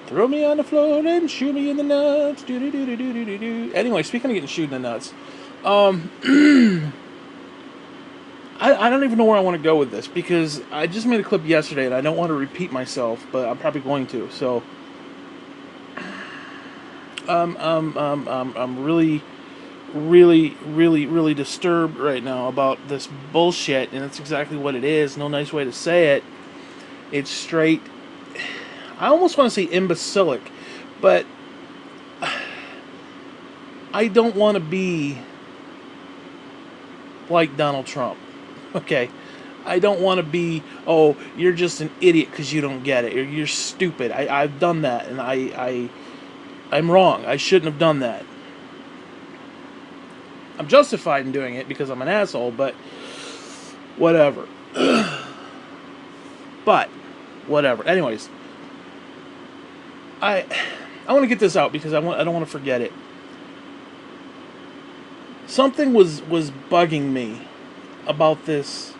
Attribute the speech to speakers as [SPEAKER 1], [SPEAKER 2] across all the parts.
[SPEAKER 1] Throw me on the floor and shoot me in the nuts. Do do do do do do do. Anyway, speaking of getting shooted in the nuts, um, I don't even know where I want to go with this because I just made a clip yesterday and I don't want to repeat myself, but I'm probably going to. So, I'm really, really disturbed right now about this bullshit, and that's exactly what it is. No nice way to say it. It's straight. I almost want to say imbecilic, but I don't want to be like Donald Trump. Okay. I don't want to be, oh, you're just an idiot because you don't get it. Or you're stupid. I've done that, and I'm wrong. I shouldn't have done that. I'm justified in doing it because I'm an asshole, but whatever. But, whatever. Anyways, I I want to get this out because I don't want to forget it. Something was bugging me about these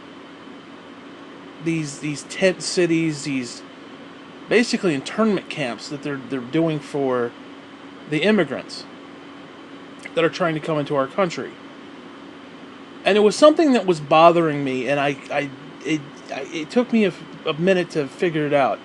[SPEAKER 1] tent cities, these basically internment camps that they're doing for the immigrants that are trying to come into our country. And it was something that was bothering me, and it took me a minute to figure it out.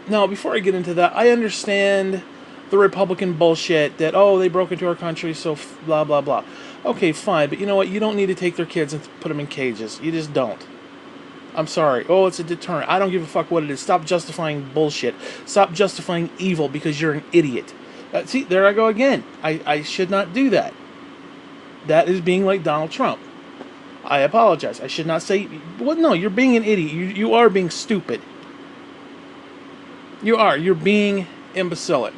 [SPEAKER 1] Now, before I get into that, I understand the Republican bullshit that, oh, they broke into our country, so blah, blah, blah. Okay, fine, but you know what? You don't need to take their kids and put them in cages. You just don't. I'm sorry. Oh, it's a deterrent. I don't give a fuck what it is. Stop justifying bullshit. Stop justifying evil because you're an idiot. See, there I go again. I should not do that. That is being like Donald Trump. I apologize. I should not say... Well, no, you're being an idiot. You are being stupid. You are. You're being imbecilic.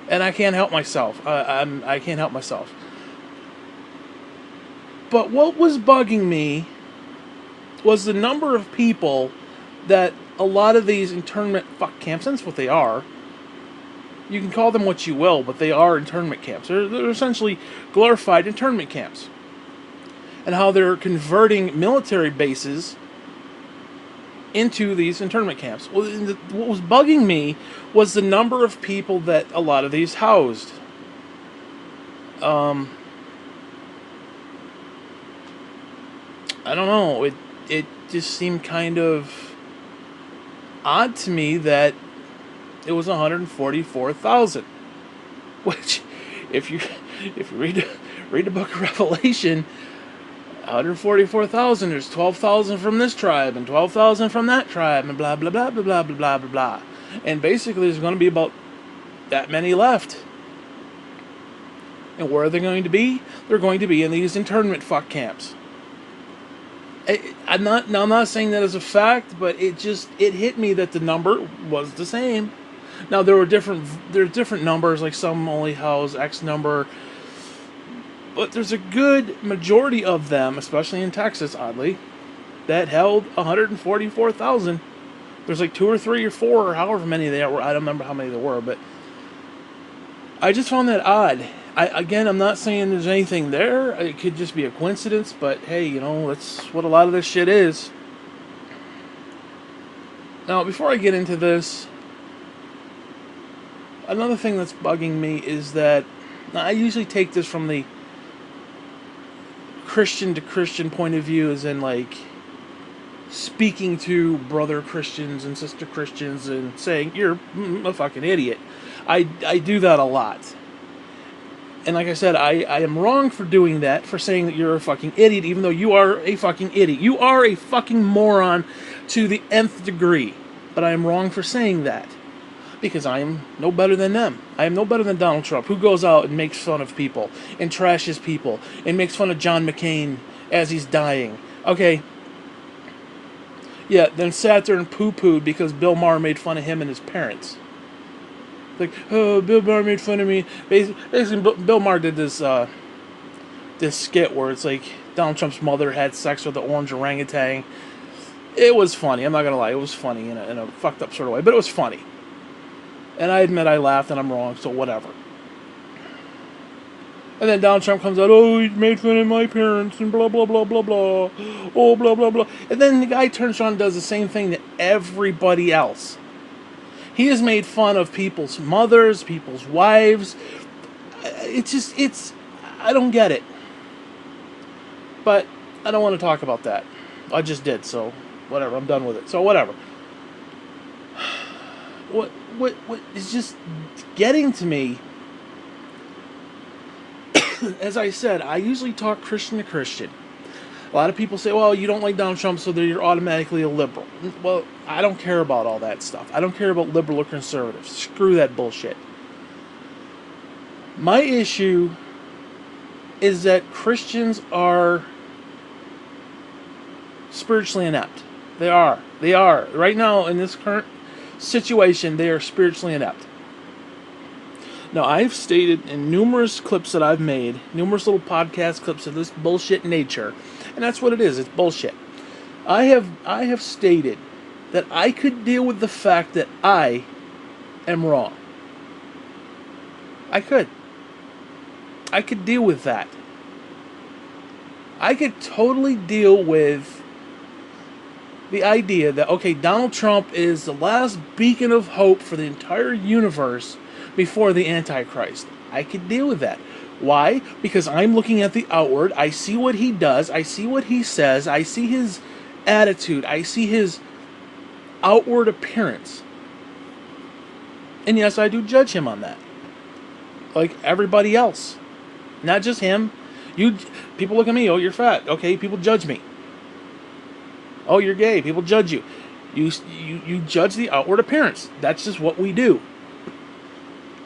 [SPEAKER 1] And I can't help myself. I can't help myself. But what was bugging me was the number of people that a lot of these internment fuck camps, and that's what they are. You can call them what you will, but they are internment camps. They're essentially glorified internment camps. And how they're converting military bases into these internment camps. Well, what was bugging me was the number of people that a lot of these housed. I don't know. It just seemed kind of odd to me that it was 144,000. Which, if you read the book of Revelation, 144,000. There's 12,000 from this tribe and 12,000 from that tribe and blah blah blah blah blah blah blah blah blah. And basically, there's going to be about that many left. And where are they going to be? They're going to be in these internment fuck camps. I'm not saying that as a fact, but it hit me that the number was the same. Now there are different numbers, like some only house X number, but there's a good majority of them, especially in Texas, oddly, that held 144,000. There's like 2 or 3 or 4 or however many they were. I don't remember how many there were, but I just found that odd. I'm not saying there's anything there. It could just be a coincidence, but hey, that's what a lot of this shit is. Now, before I get into this, another thing that's bugging me is that I usually take this from the Christian to Christian point of view, as in like speaking to brother Christians and sister Christians and saying you're a fucking idiot. I do that a lot. And like I said, I am wrong for doing that, for saying that you're a fucking idiot, even though you are a fucking idiot. You are a fucking moron to the nth degree. But I am wrong for saying that. Because I am no better than them. I am no better than Donald Trump, who goes out and makes fun of people, and trashes people, and makes fun of John McCain as he's dying. Okay. Yeah, then sat there and poo-pooed because Bill Maher made fun of him and his parents. Like, oh, Bill Maher made fun of me. Basically, Bill Maher did this skit where it's like Donald Trump's mother had sex with the orange orangutan. It was funny. I'm not gonna lie. It was funny in a fucked up sort of way, but it was funny. And I admit I laughed and I'm wrong, so whatever. And then Donald Trump comes out, oh, he made fun of my parents and blah, blah, blah, blah, blah. Oh, blah, blah, blah. And then the guy turns around and does the same thing to everybody else. He has made fun of people's mothers, people's wives. I don't get it. But I don't want to talk about that. I just did, so whatever. I'm done with it. So whatever. What is just getting to me, as I said, I usually talk Christian to Christian. A lot of people say, well, you don't like Donald Trump, so you're automatically a liberal. Well, I don't care about all that stuff. I don't care about liberal or conservative. Screw that bullshit. My issue is that Christians are spiritually inept. They are. They are. Right now, in this current situation, they are spiritually inept. Now, I've stated in numerous clips that I've made, numerous little podcast clips of this bullshit nature, and that's what it is. It's bullshit. I have stated that I could deal with the fact that I am wrong. I could deal with that. I could totally deal with the idea that, okay, Donald Trump is the last beacon of hope for the entire universe before the Antichrist. I could deal with that. Why? Because I'm looking at the outward. I see what he does. I see what he says. I see his attitude. I see his outward appearance. And yes, I do judge him on that. Like everybody else. Not just him. People look at me, oh, you're fat. Okay, people judge me. Oh, you're gay. People judge you. You judge the outward appearance. That's just what we do.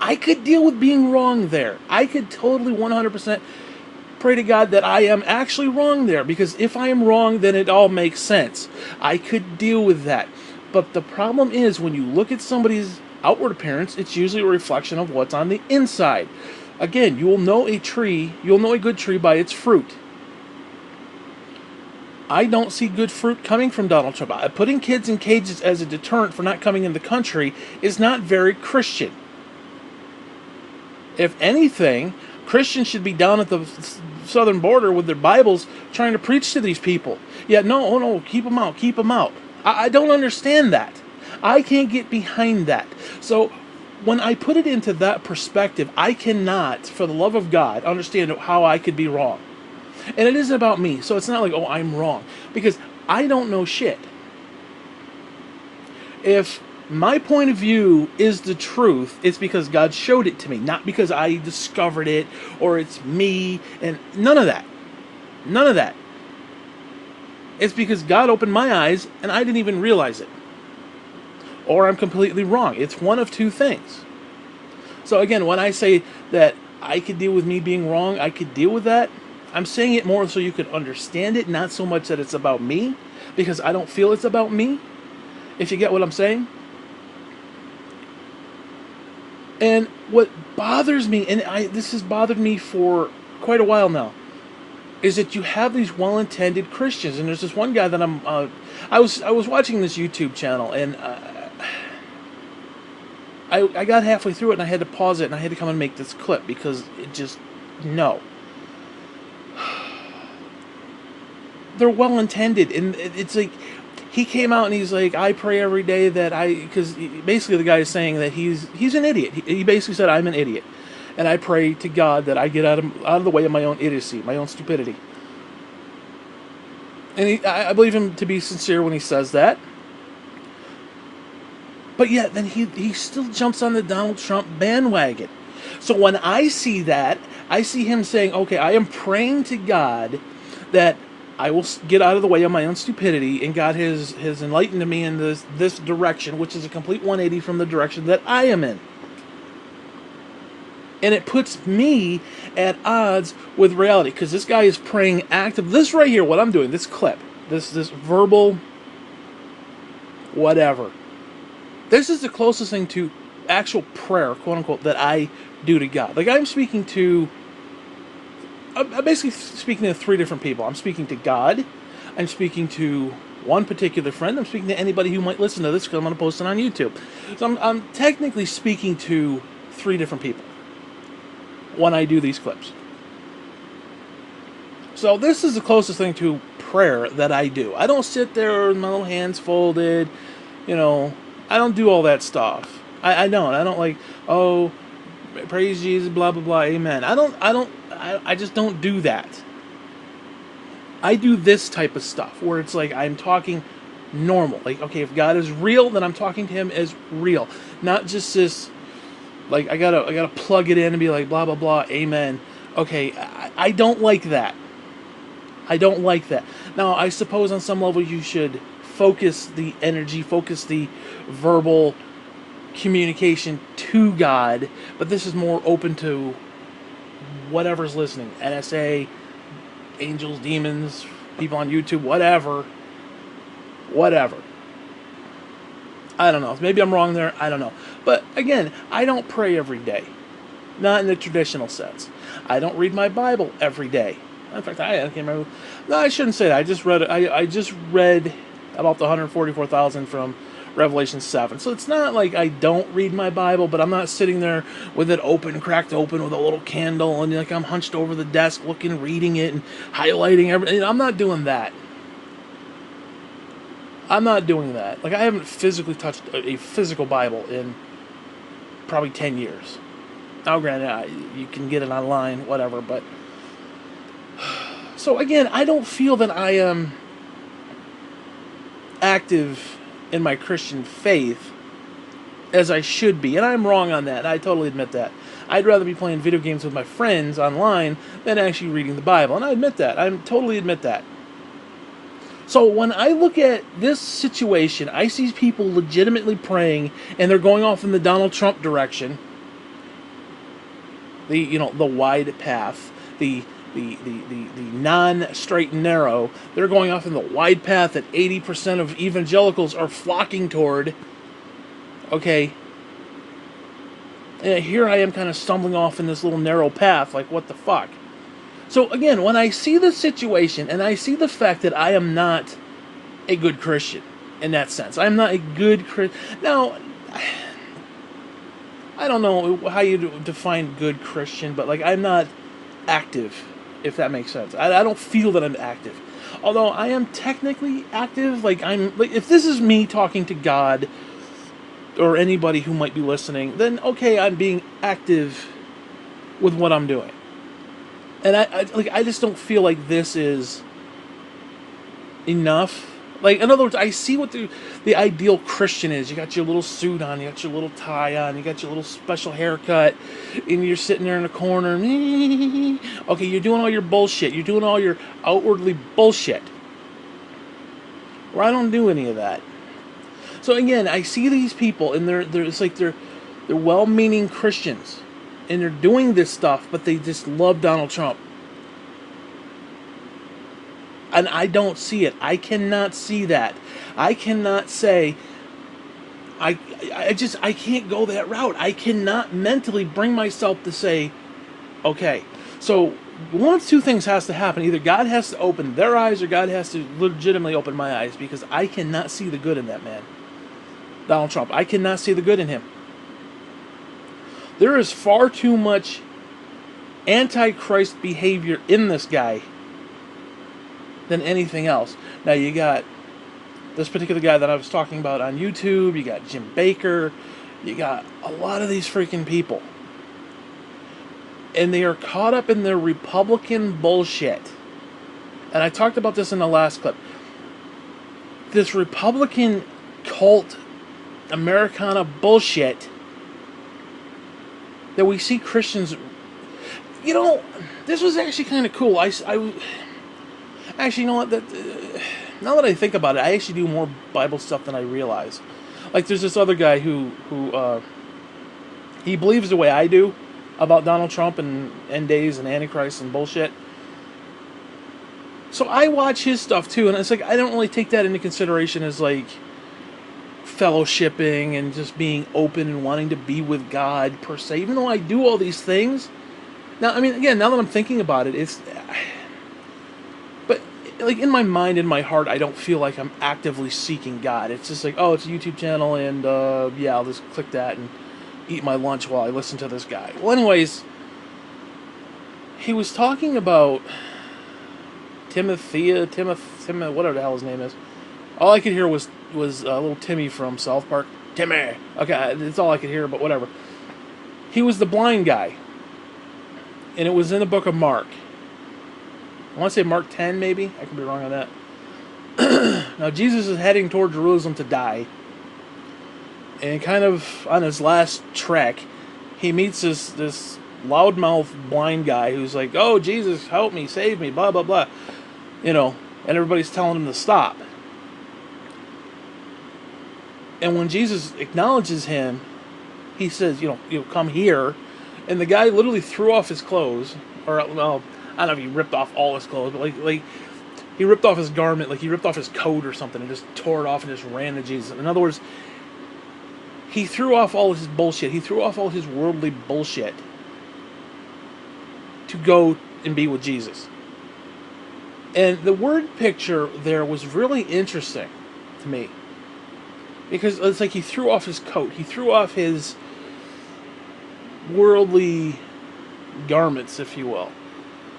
[SPEAKER 1] I could deal with being wrong there. I could totally 100% pray to God that I am actually wrong there. Because if I am wrong, then it all makes sense. I could deal with that. But the problem is, when you look at somebody's outward appearance, it's usually a reflection of what's on the inside. Again, you will know a good tree by its fruit. I don't see good fruit coming from Donald Trump. Putting kids in cages as a deterrent for not coming in the country is not very Christian. If anything, Christians should be down at the southern border with their Bibles trying to preach to these people. Yet, no, keep them out, keep them out. I don't understand that. I can't get behind that. So, when I put it into that perspective, I cannot, for the love of God, understand how I could be wrong. And it isn't about me, so it's not like, oh, I'm wrong. Because I don't know shit. If my point of view is the truth, it's because God showed it to me, not because I discovered it, or it's me, and none of that. None of that. It's because God opened my eyes, and I didn't even realize it. Or I'm completely wrong. It's one of two things. So again, when I say that I could deal with me being wrong, I could deal with that, I'm saying it more so you could understand it, not so much that it's about me, because I don't feel it's about me, if you get what I'm saying. And what bothers me, and this has bothered me for quite a while now, is that you have these well-intended Christians. And there's this one guy that I was watching this YouTube channel, and I got halfway through it, and I had to pause it, and I had to come and make this clip, because it just, no. They're well-intended, and it's like, he came out and he's like, I pray every day that because basically the guy is saying that he's an idiot. He basically said, I'm an idiot, and I pray to God that I get out of the way of my own idiocy, my own stupidity. And I believe him to be sincere when he says that. But yet, then he still jumps on the Donald Trump bandwagon. So when I see that, I see him saying, okay, I am praying to God that I will get out of the way of my own stupidity, and God has enlightened me in this direction, which is a complete 180 from the direction that I am in. And it puts me at odds with reality, because this guy is praying active. This right here, what I'm doing, this clip, this verbal whatever, this is the closest thing to actual prayer, quote unquote, that I do to God. Like, I'm basically speaking to three different people. I'm speaking to God, I'm speaking to one particular friend, I'm speaking to anybody who might listen to this, because I'm going to post it on YouTube. So I'm technically speaking to three different people when I do these clips. So this is the closest thing to prayer that I do. I don't sit there with my little hands folded, you know. I don't do all that stuff. I don't. I don't like, oh, praise Jesus, blah blah blah, amen. I just don't do that. I do this type of stuff where it's like I'm talking normal. Like, okay, if God is real, then I'm talking to him as real. Not just this, like, I gotta plug it in and be like, blah blah blah, amen. Okay, I don't like that. I don't like that. Now, I suppose on some level you should focus the energy, focus the verbal communication to God, but this is more open to whatever's listening. NSA, angels, demons, people on YouTube, whatever. I don't know. Maybe I'm wrong there. I don't know. But again, I don't pray every day. Not in the traditional sense. I don't read my Bible every day. In fact, I can't remember. No, I shouldn't say that. I just read about the 144,000 from Revelation 7. So it's not like I don't read my Bible, but I'm not sitting there with it open, cracked open with a little candle, and like I'm hunched over the desk looking, reading it, and highlighting everything. I'm not doing that. I'm not doing that. Like, I haven't physically touched a physical Bible in probably 10 years. Now, granted, you can get it online, whatever, but... So, again, I don't feel that I am active in my Christian faith as I should be, and I'm wrong on that. I totally admit that. I'd rather be playing video games with my friends online than actually reading the Bible, and I admit that. I totally admit that. So when I look at this situation, I see people legitimately praying, and they're going off in the Donald Trump direction. The wide path, the non-straight and narrow. They're going off in the wide path that 80% of evangelicals are flocking toward. Okay. And here I am kind of stumbling off in this little narrow path, like, what the fuck? So again, when I see the situation, and I see the fact that I am not a good Christian, in that sense. I'm not a good Christian. Now, I don't know how you define good Christian, but, like, I'm not active, if that makes sense. I don't feel that I'm active. Although I am technically active, like, if this is me talking to God, or anybody who might be listening, then okay, I'm being active with what I'm doing. And I just don't feel like this is enough. Like, in other words, I see what the ideal Christian is. You got your little suit on, you got your little tie on, you got your little special haircut, and you're sitting there in a corner. Okay, you're doing all your bullshit. You're doing all your outwardly bullshit. Where I don't do any of that. So again, I see these people, and they're well-meaning Christians. And they're doing this stuff, but they just love Donald Trump. And I don't see it. I cannot see that. I cannot say, I can't go that route. I cannot mentally bring myself to say, okay, so one of two things has to happen. Either God has to open their eyes, or God has to legitimately open my eyes, because I cannot see the good in that man. Donald Trump. I cannot see the good in him. There is far too much Antichrist behavior in this guy than anything else. Now, you got this particular guy that I was talking about on YouTube. You got Jim Baker. You got a lot of these freaking people. And they are caught up in their Republican bullshit. And I talked about this in the last clip. This Republican cult Americana bullshit that we see Christians... this was actually kind of cool. Actually, you know what? Now that I think about it, I actually do more Bible stuff than I realize. Like, there's this other guy who he believes the way I do about Donald Trump and end days and Antichrist and bullshit. So I watch his stuff too, and it's like, I don't really take that into consideration as, like, fellowshipping and just being open and wanting to be with God per se, even though I do all these things. Now, I mean, again, now that I'm thinking about it, but, like, in my mind, in my heart, I don't feel like I'm actively seeking God. It's just like, oh, it's a YouTube channel, and yeah, I'll just click that and eat my lunch while I listen to this guy. Well, anyways, he was talking about whatever the hell his name is. All I could hear was little Timmy from South Park. Timmy. Okay, that's all I could hear, but whatever. He was the blind guy, and it was in the book of Mark. I want to say Mark 10, maybe. I could be wrong on that. Now Jesus is heading toward Jerusalem to die, and kind of on his last trek, he meets this loudmouth blind guy who's like, "Oh, Jesus, help me, save me, blah blah blah," and everybody's telling him to stop. And when Jesus acknowledges him, he says, come here. And the guy literally threw off his clothes, or well, I don't know if he ripped off all his clothes, but like he ripped off his garment, like he ripped off his coat or something, and just tore it off and just ran to Jesus. In other words, he threw off all his bullshit. He threw off all his worldly bullshit to go and be with Jesus. And the word picture there was really interesting to me, because it's like he threw off his coat. He threw off his worldly garments, if you will.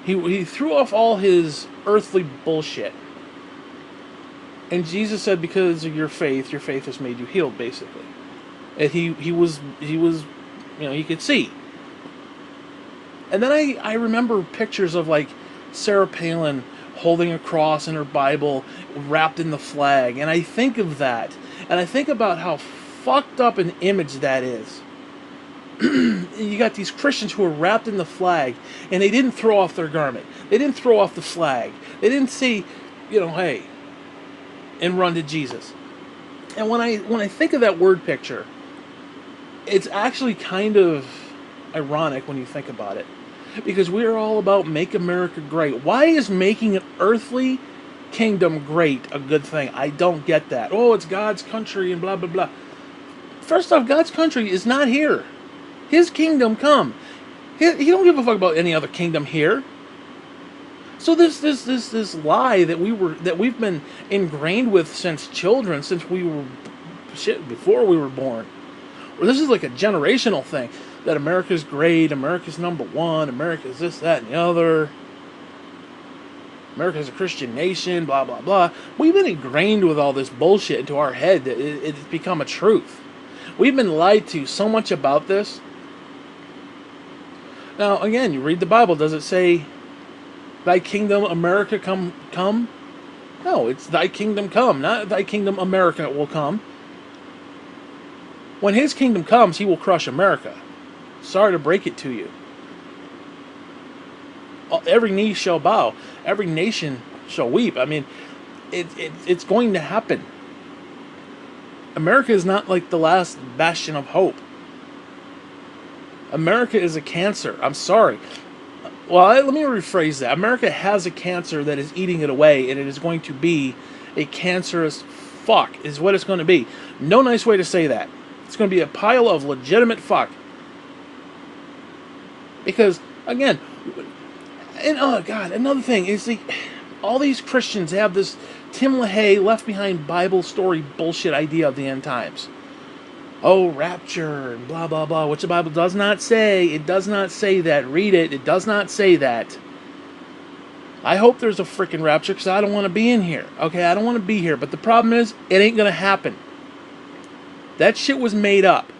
[SPEAKER 1] He threw off all his earthly bullshit. And Jesus said, because of your faith has made you healed, basically. And he was he could see. And then I remember pictures of like Sarah Palin holding a cross in her Bible wrapped in the flag. And I think of that. And I think about how fucked up an image that is. You got these Christians who are wrapped in the flag, and they didn't throw off their garment. They didn't throw off the flag. They didn't say, hey, and run to Jesus. And when I think of that word picture, it's actually kind of ironic when you think about it, because we're all about make America great. Why is making an earthly kingdom great a good thing? I don't get that. Oh, it's God's country and blah blah blah. First off, God's country is not here. His kingdom come. He don't give a fuck about any other kingdom here. So this lie that we've been ingrained with since children, since we were before we were born. Or this is like a generational thing, that America's great, America's number one, America's this, that, and the other. America's a Christian nation, blah blah blah. We've been ingrained with all this bullshit into our head that it's become a truth. We've been lied to so much about this. Now, again, you read the Bible. Does it say, "Thy kingdom, America, come"? No, it's "Thy kingdom come," not "Thy kingdom, America, will come." When His kingdom comes, He will crush America. Sorry to break it to you. Every knee shall bow. Every nation shall weep. I mean, it's going to happen. America is not like the last bastion of hope. America is a cancer. I'm sorry. Well, let me rephrase that. America has a cancer that is eating it away, and it is going to be a cancerous fuck, is what it's going to be. No nice way to say that. It's going to be a pile of legitimate fuck. Because, again, and oh God, another thing is all these Christians have this Tim LaHaye left behind Bible story bullshit idea of the end times. Oh, rapture and blah blah blah, which the Bible does not say. It does not say that. Read it. It does not say that. I hope there's a freaking rapture, because I don't want to be in here. Okay, I don't want to be here. But the problem is, it ain't gonna happen. That shit was made up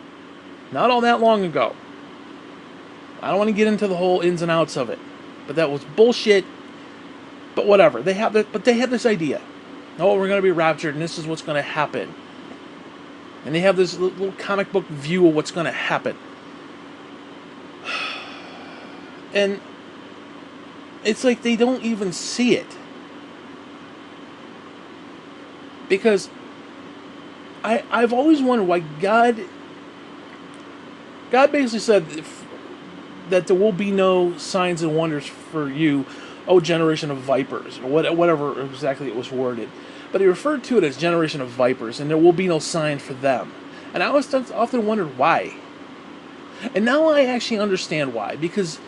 [SPEAKER 1] not all that long ago. I don't want to get into the whole ins and outs of it, but that was bullshit. But whatever. They have this idea. Oh, we're going to be raptured, and this is what's going to happen. And they have this little comic book view of what's going to happen. And it's like they don't even see it. Because I've always wondered why God basically said that there will be no signs and wonders for you, oh, generation of vipers, or whatever exactly it was worded. But he referred to it as generation of vipers, and there will be no sign for them. And I often wondered why. And now I actually understand why. Because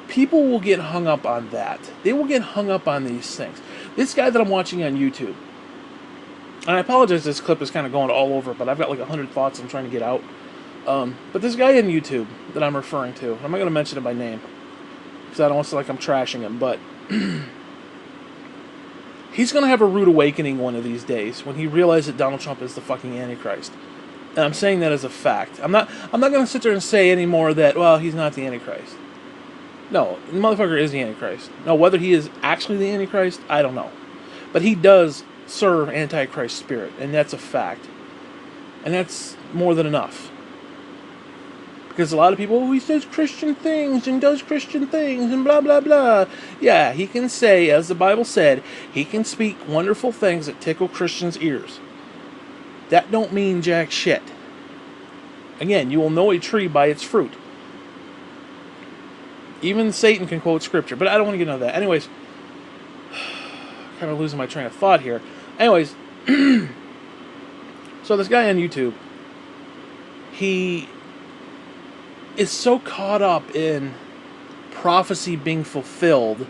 [SPEAKER 1] people will get hung up on that. They will get hung up on these things. This guy that I'm watching on YouTube, and I apologize, this clip is kind of going all over, but I've got like 100 thoughts I'm trying to get out. But this guy on YouTube that I'm referring to, I'm not going to mention him by name, because I don't want to sound like I'm trashing him, but He's going to have a rude awakening one of these days when he realizes that Donald Trump is the fucking Antichrist. And I'm saying that as a fact. I'm not going to sit there and say anymore that, well, he's not the Antichrist. No, the motherfucker is the Antichrist. Now, whether he is actually the Antichrist, I don't know. But he does serve Antichrist spirit, and that's a fact. And that's more than enough. Because a lot of people, he says Christian things and does Christian things and blah, blah, blah. Yeah, he can say, as the Bible said, he can speak wonderful things that tickle Christians' ears. That don't mean jack shit. Again, you will know a tree by its fruit. Even Satan can quote scripture, but I don't want to get into that. Anyways, kind of losing my train of thought here. Anyways, so this guy on YouTube, he is so caught up in prophecy being fulfilled,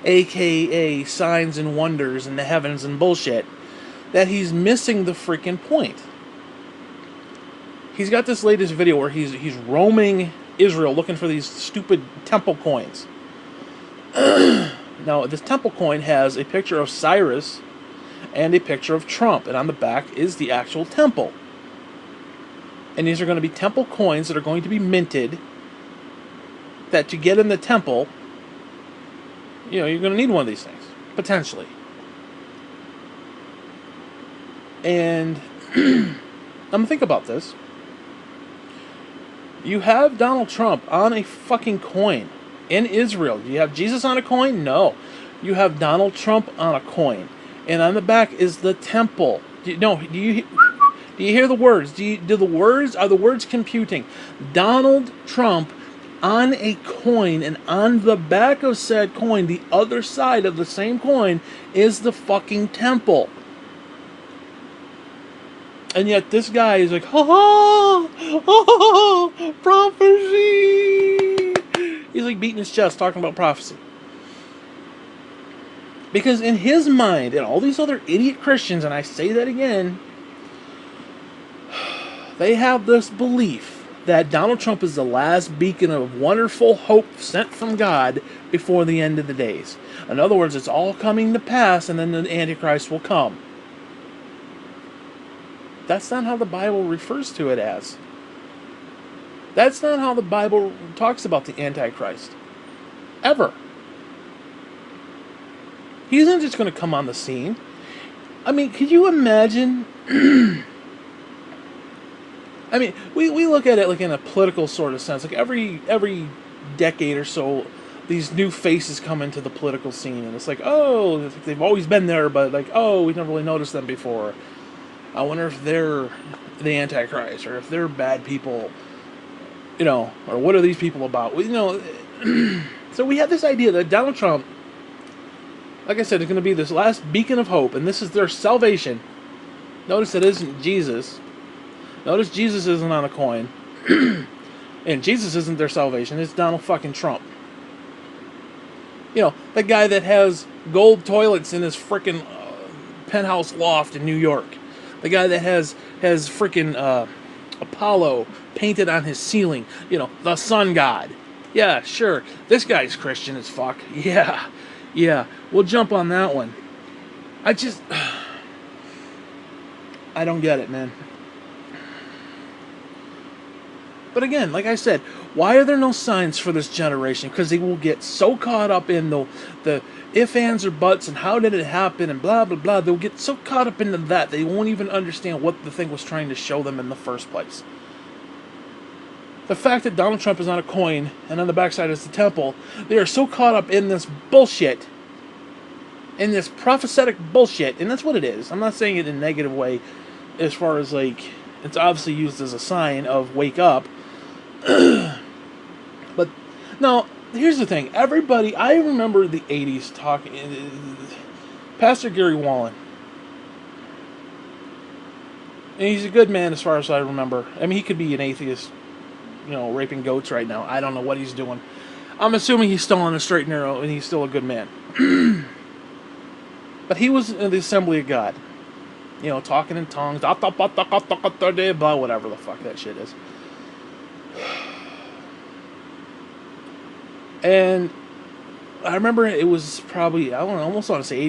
[SPEAKER 1] aka signs and wonders in the heavens and bullshit, that he's missing the freaking point. He's got this latest video where he's roaming Israel looking for these stupid temple coins. Now, this temple coin has a picture of Cyrus and a picture of Trump, and on the back is the actual temple. And these are going to be temple coins that are going to be minted, that to get in the temple, you know, you're going to need one of these things, potentially. And I'm going to think about this. You have Donald Trump on a fucking coin in Israel. Do you have Jesus on a coin? No. You have Donald Trump on a coin. And on the back is the temple. Do you hear the words? Are the words computing? Donald Trump on a coin, and on the back of said coin, the other side of the same coin, is the fucking temple. And yet this guy is like, prophecy. He's like beating his chest talking about prophecy. Because in his mind, and all these other idiot Christians, and I say that again, they have this belief that Donald Trump is the last beacon of wonderful hope sent from God before the end of the days. In other words, it's all coming to pass, and then the Antichrist will come. That's not how the Bible refers to it as. That's not how the Bible talks about the Antichrist. Ever. He isn't just going to come on the scene. I mean, could you imagine? I mean, we look at it like in a political sort of sense. Like every decade or so, these new faces come into the political scene. And it's like, oh, they've always been there, but like, oh, we've never really noticed them before. I wonder if they're the Antichrist, or if they're bad people, you know, or what are these people about? You know, so we have this idea that Donald Trump, like I said, is going to be this last beacon of hope, and this is their salvation. Notice it isn't Jesus. Notice Jesus isn't on a coin. And Jesus isn't their salvation. It's Donald fucking Trump. You know, the guy that has gold toilets in his freaking penthouse loft in New York. The guy that has freaking Apollo painted on his ceiling. You know, the sun god. Yeah, sure. This guy's Christian as fuck. Yeah. We'll jump on that one. I don't get it, man. But again, like I said, why are there no signs for this generation? Because they will get so caught up in the if, ands, or buts, and how did it happen, and blah, blah, blah. They'll get so caught up into that, they won't even understand what the thing was trying to show them in the first place. The fact that Donald Trump is on a coin, and on the backside is the temple, they are so caught up in this bullshit, in this prophetic bullshit, and that's what it is. I'm not saying it in a negative way, as far as, like, it's obviously used as a sign of wake up. But, no, here's the thing. Everybody, I remember the 80s talking, Pastor Gary Wallen. And he's a good man as far as I remember. I mean, he could be an atheist, you know, raping goats right now. I don't know what he's doing. I'm assuming he's still on the straight and narrow, and he's still a good man. But he was in the Assembly of God. You know, talking in tongues, blah, whatever the fuck that shit is. And I remember it was probably, I don't know, I almost want to say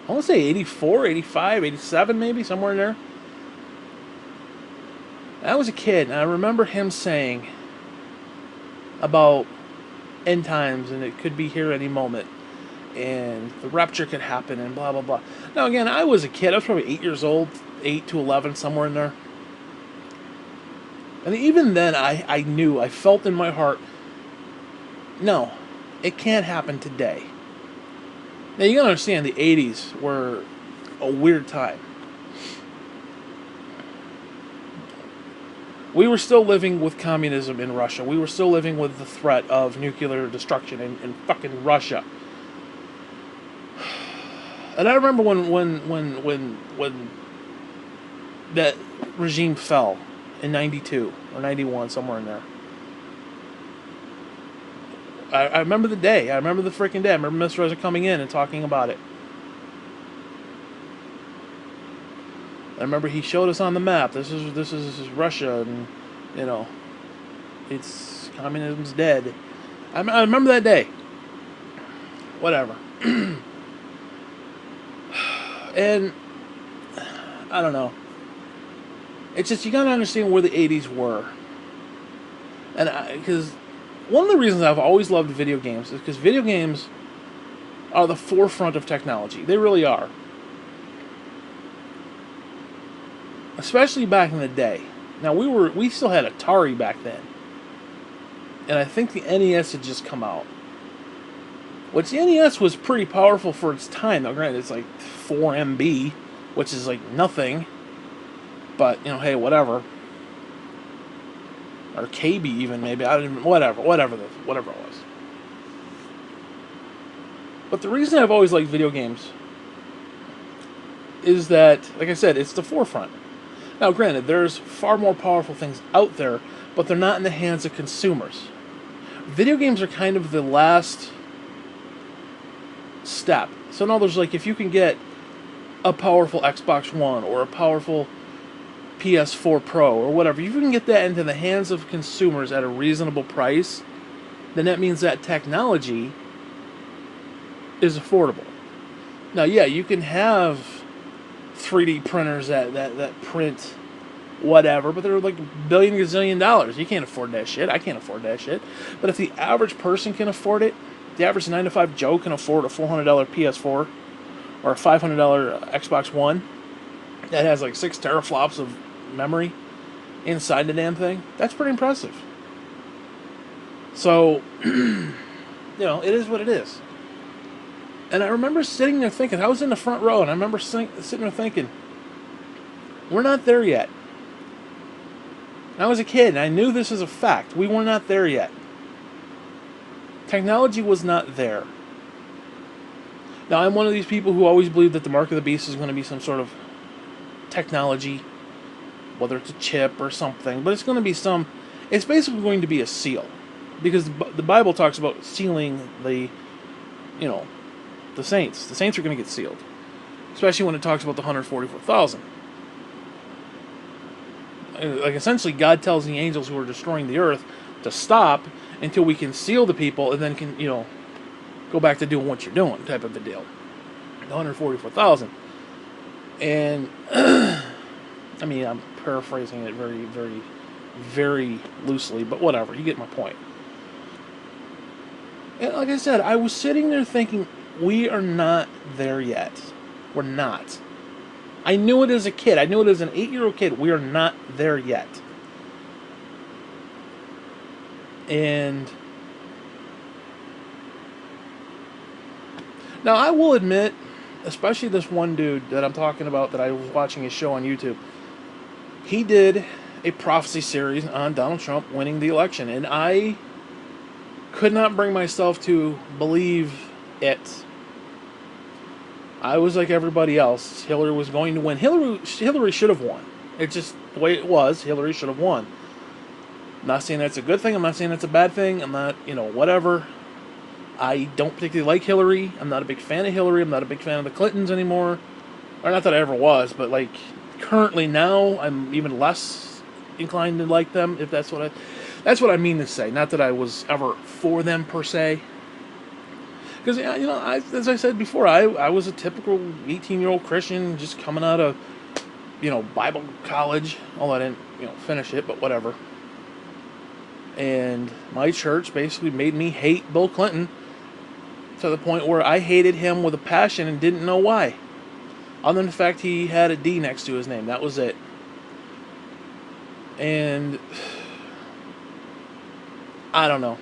[SPEAKER 1] I want to say 84, 85, 87 maybe, somewhere in there. I was a kid, and I remember him saying about end times, and it could be here any moment, and the rapture could happen, and blah, blah, blah. Now, again, I was a kid. I was probably 8 years old, 8 to 11, somewhere in there. And even then, I knew, I felt in my heart, no, it can't happen today. Now, you gotta understand, the 80s were a weird time. We were still living with communism in Russia. We were still living with the threat of nuclear destruction in fucking Russia. And I remember when that regime fell in 92 or 91, somewhere in there. I remember the day. I remember the freaking day. I remember Mr. Reza coming in and talking about it. I remember he showed us on the map. This is Russia, and you know, it's communism's dead. I remember that day. Whatever. And I don't know. It's just, you gotta understand where the 80s were. And because one of the reasons I've always loved video games is because video games are the forefront of technology. They really are. Especially back in the day. Now, we still had Atari back then. And I think the NES had just come out. Which the NES was pretty powerful for its time. Now, granted, it's like 4 MB, which is like nothing. But, you know, hey, whatever. Or KB even, maybe. I don't even, whatever it was. But the reason I've always liked video games is that, like I said, it's the forefront. Now, granted, there's far more powerful things out there, but they're not in the hands of consumers. Video games are kind of the last step. So in other words, like, if you can get a powerful Xbox One or a powerful PS4 Pro or whatever, if you can get that into the hands of consumers at a reasonable price, then that means that technology is affordable. Now, yeah, you can have 3D printers that print whatever, but they're like $1 billion, gazillion dollars. You can't afford that shit. I can't afford that shit. But if the average person can afford it, the average 9-to-5 Joe can afford a $400 PS4 or a $500 Xbox One that has like 6 teraflops of memory inside the damn thing, that's pretty impressive. So, you know, it is what it is. And I remember sitting there thinking, I was in the front row, and I remember sitting there thinking, we're not there yet. And I was a kid, and I knew this is a fact. We were not there yet. Technology was not there. Now, I'm one of these people who always believe that the mark of the beast is going to be some sort of technology, whether it's a chip or something, but it's going to be it's basically going to be a seal. Because the Bible talks about sealing the saints. The saints are going to get sealed. Especially when it talks about the 144,000. Like, essentially, God tells the angels who are destroying the earth to stop until we can seal the people, and then can, go back to doing what you're doing, type of a deal. The 144,000. And, I mean, I'm paraphrasing it very, very, very loosely, but whatever, you get my point. And like I said, I was sitting there thinking, we are not there yet. We're not. I knew it as a kid. I knew it as an 8-year-old kid. We are not there yet. And now I will admit, especially this one dude that I'm talking about that I was watching his show on YouTube, he did a prophecy series on Donald Trump winning the election, and I could not bring myself to believe it. I was like everybody else. Hillary was going to win. Hillary should have won. It's just the way it was. Hillary should have won. I'm not saying that's a good thing. I'm not saying that's a bad thing. I'm not, whatever. I don't particularly like Hillary. I'm not a big fan of Hillary. I'm not a big fan of the Clintons anymore. Or not that I ever was, but like currently now, I'm even less inclined to like them. If that's what I mean to say. Not that I was ever for them per se. Because, as I said before, I was a typical 18-year-old Christian just coming out of, Bible college. Although I didn't, finish it, but whatever. And my church basically made me hate Bill Clinton to the point where I hated him with a passion and didn't know why. Other than the fact he had a D next to his name. That was it. And I don't know.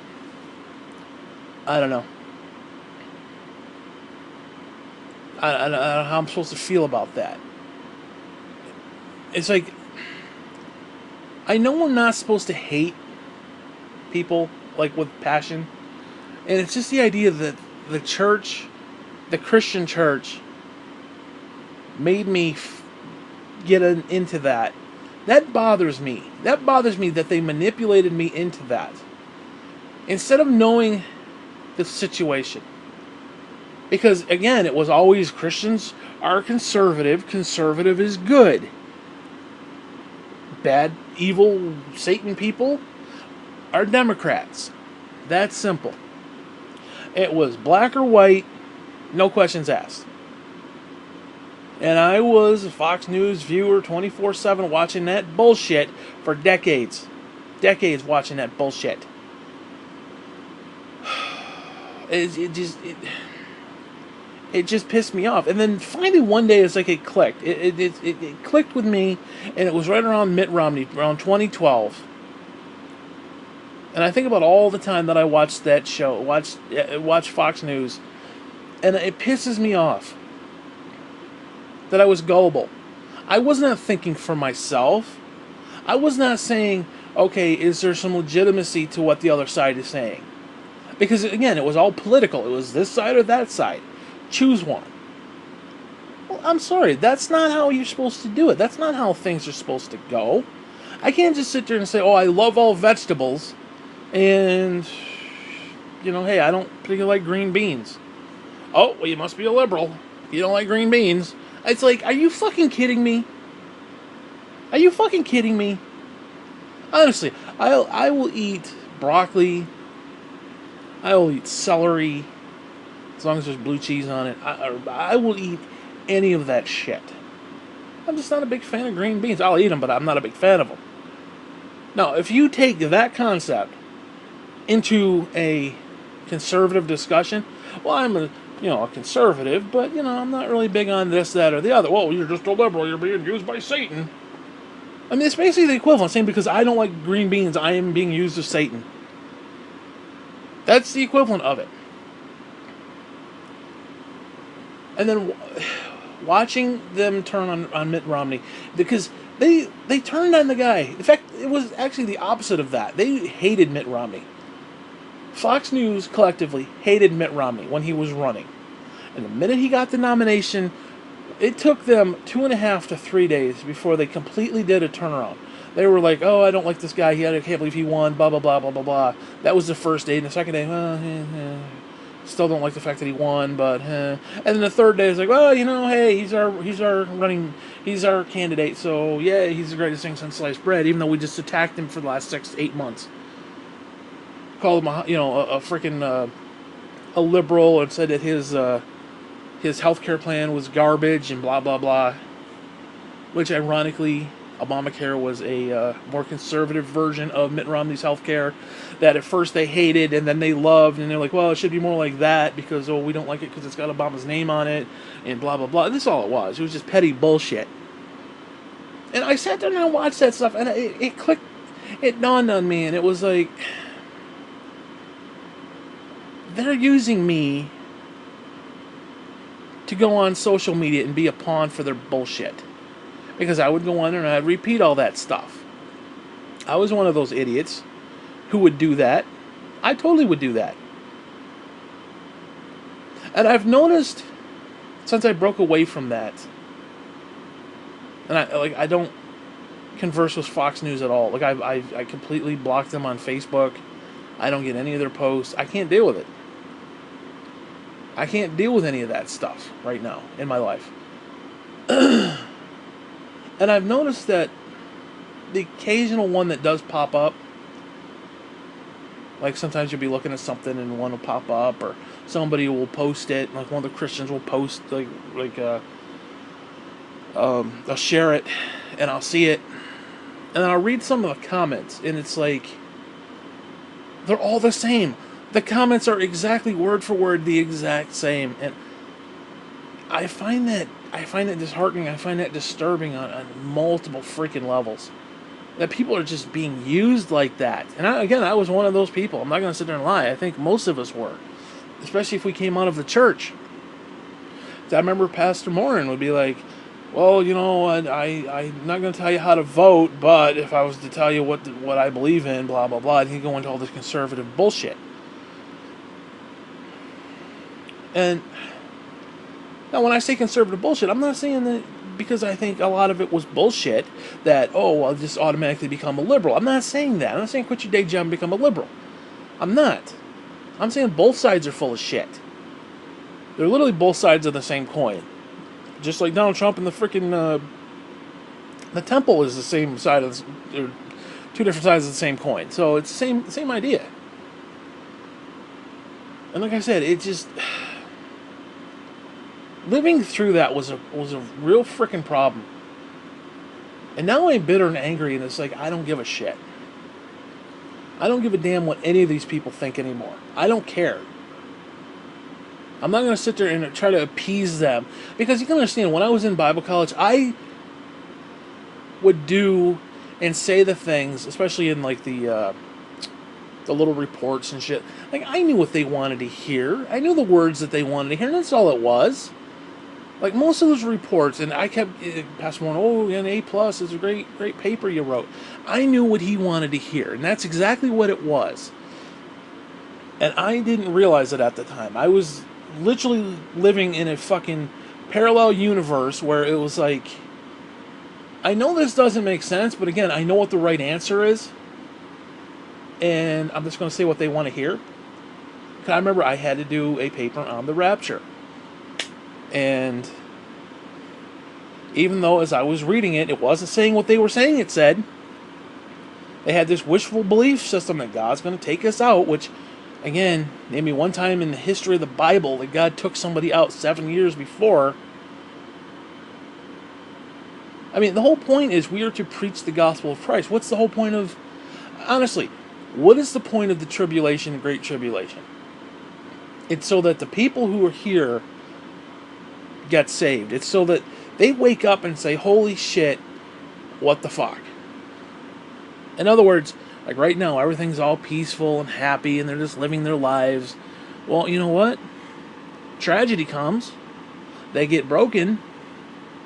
[SPEAKER 1] I don't know how I'm supposed to feel about that. It's like, I know we're not supposed to hate people, like, with passion. And it's just the idea that the church, the Christian church, made me get into that. That bothers me. That bothers me that they manipulated me into that. Instead of knowing the situation. Because, again, it was always Christians are conservative. Conservative is good. Bad, evil, Satan people are Democrats. That's simple. It was black or white, no questions asked. And I was a Fox News viewer 24/7 watching that bullshit for decades. Decades watching that bullshit. It just pissed me off. And then finally one day it's like it clicked. It clicked with me, and it was right around Mitt Romney, around 2012. And I think about all the time that I watched that show, watched Fox News, and it pisses me off that I was gullible. I was not thinking for myself. I was not saying, okay, is there some legitimacy to what the other side is saying? Because, again, it was all political. It was this side or that side. Choose one. Well, I'm sorry. That's not how you're supposed to do it. That's not how things are supposed to go. I can't just sit there and say, oh, I love all vegetables, and, hey, I don't particularly like green beans. Oh, well, you must be a liberal if you don't like green beans. It's like, are you fucking kidding me? Are you fucking kidding me? Honestly, I will eat broccoli. I will eat celery, as long as there's blue cheese on it. I will eat any of that shit. I'm just not a big fan of green beans. I'll eat them, but I'm not a big fan of them. Now, if you take that concept into a conservative discussion, well, I'm a conservative, but, I'm not really big on this, that, or the other. Well, you're just a liberal. You're being used by Satan. I mean, it's basically the equivalent. Saying because I don't like green beans, I am being used as Satan. That's the equivalent of it. And then watching them turn on Mitt Romney, because they turned on the guy. In fact, it was actually the opposite of that. They hated Mitt Romney. Fox News collectively hated Mitt Romney when he was running. And the minute he got the nomination, it took them 2.5 to 3 days before they completely did a turnaround. They were like, oh, I don't like this guy. I can't believe he won, blah, blah, blah, blah, blah, blah. That was the first day. And the second day, still don't like the fact that he won, but, And then the third day is like, well, hey, he's our candidate. So, yeah, he's the greatest thing since sliced bread, even though we just attacked him for the last 6 to 8 months. Called him a freaking a liberal, and said that his healthcare plan was garbage and blah blah blah. Which, ironically, Obamacare was a more conservative version of Mitt Romney's healthcare that at first they hated and then they loved, and they're like, well, it should be more like that because we don't like it because it's got Obama's name on it and blah blah blah. And this is all it was. It was just petty bullshit. And I sat there and I watched that stuff, and it clicked. It dawned on me, and it was like, they're using me to go on social media and be a pawn for their bullshit. Because I would go on there and I'd repeat all that stuff. I was one of those idiots who would do that. I totally would do that. And I've noticed, since I broke away from that, and I don't converse with Fox News at all. Like, I completely blocked them on Facebook. I don't get any of their posts. I can't deal with it. I can't deal with any of that stuff right now in my life. And I've noticed that the occasional one that does pop up, Like sometimes you'll be looking at something and one will pop up, or somebody will post it. Like one of the Christians will post they'll share it, and I'll see it, and then I'll read some of the comments, and it's like they're all the same. The comments are exactly word for word the exact same, and I find that disheartening. I find that disturbing on multiple freaking levels. That people are just being used like that. And I was one of those people. I'm not going to sit there and lie. I think most of us were, especially if we came out of the church. I remember Pastor Morin would be like, "Well, I'm not going to tell you how to vote, but if I was to tell you what I believe in, blah blah blah," and he'd go into all this conservative bullshit. And now, when I say conservative bullshit, I'm not saying that because I think a lot of it was bullshit that, I'll just automatically become a liberal. I'm not saying that. I'm not saying quit your day job and become a liberal. I'm not. I'm saying both sides are full of shit. They're literally both sides of the same coin. Just like Donald Trump and the freaking, the temple is the same side of the, two different sides of the same coin. So it's the same idea. And like I said, it just... living through that was a real freaking problem. And now I'm bitter and angry, and it's like, I don't give a shit. I don't give a damn what any of these people think anymore. I don't care. I'm not going to sit there and try to appease them. Because you can understand, when I was in Bible college, I would do and say the things, especially in like the little reports and shit. Like, I knew what they wanted to hear. I knew the words that they wanted to hear, and that's all it was. Like most of those reports, and I kept passing on, an A+, it's a great paper you wrote. I knew what he wanted to hear, and that's exactly what it was. And I didn't realize it at the time. I was literally living in a fucking parallel universe where it was like, I know this doesn't make sense, but again, I know what the right answer is, and I'm just going to say what they want to hear. Because I remember I had to do a paper on the rapture. And even though as I was reading it, it wasn't saying what they were saying it said, they had this wishful belief system that God's going to take us out, which, again, name me one time in the history of the Bible that God took somebody out 7 years before. I mean, the whole point is we are to preach the gospel of Christ. What's the whole point of, honestly, what is the point of the tribulation, the great tribulation? It's so that the people who are here get saved. It's so that they wake up and say, holy shit, what the fuck? In other words, like right now, everything's all peaceful and happy and they're just living their lives. Well, you know what? Tragedy comes. They get broken.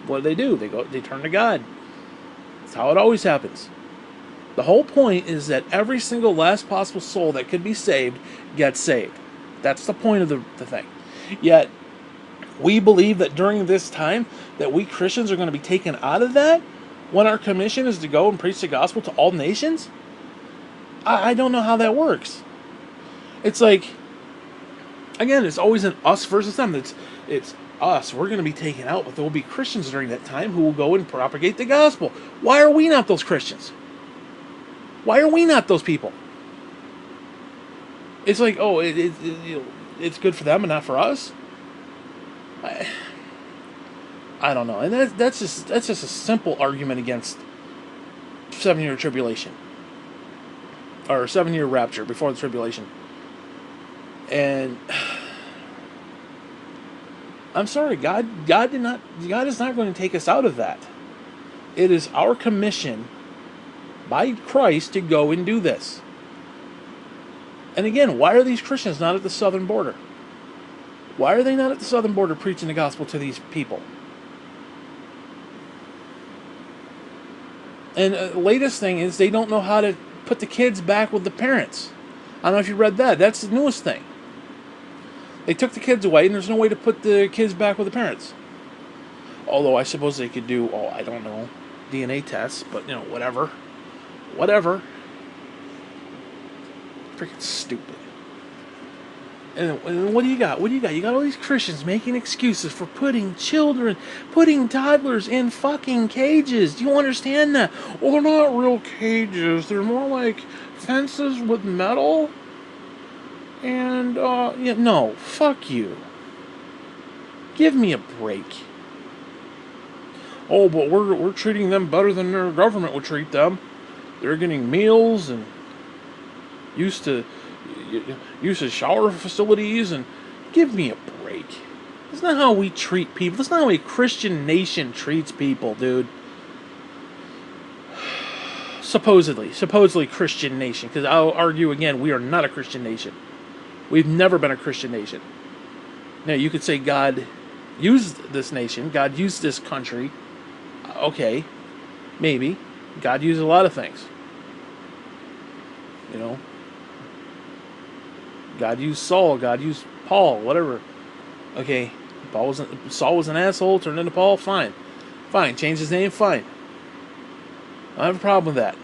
[SPEAKER 1] What do? They turn to God. That's how it always happens. The whole point is that every single last possible soul that could be saved gets saved. That's the point of the thing. Yet, we believe that during this time that we Christians are going to be taken out of that when our commission is to go and preach the gospel to all nations? I don't know how that works. It's like, again, it's always an us versus them. It's us. We're going to be taken out, but there will be Christians during that time who will go and propagate the gospel. Why are we not those Christians? Why are we not those people? It's like, it's good for them and not for us? I don't know, and that's just a simple argument against 7-year tribulation or 7-year rapture before the tribulation. And I'm sorry, God is not going to take us out of that. It is our commission by Christ to go and do this. And again, why are these Christians not at the southern border? Why are they not at the southern border preaching the gospel to these people? And the latest thing is they don't know how to put the kids back with the parents. I don't know if you read that. That's the newest thing. They took the kids away and there's no way to put the kids back with the parents. Although I suppose they could do, I don't know, DNA tests, but whatever. Whatever. Freaking stupid. And what do you got? You got all these Christians making excuses for putting toddlers in fucking cages. Do you understand that? Well, they're not real cages. They're more like fences with metal. And, yeah, no, fuck you. Give me a break. Oh, but we're treating them better than their government would treat them. They're getting meals and used to used to shower facilities, and give me a break. That's not how we treat people. That's not how a Christian nation treats people, dude. Supposedly Christian nation, because I'll argue again, we are not a Christian nation. We've never been a Christian nation. Now, you could say God used this nation, God used this country. Okay, maybe. God used a lot of things. You know, God used Saul, God used Paul, whatever. Okay, Saul was an asshole, turned into Paul, fine. Fine, changed his name, fine. I don't have a problem with that.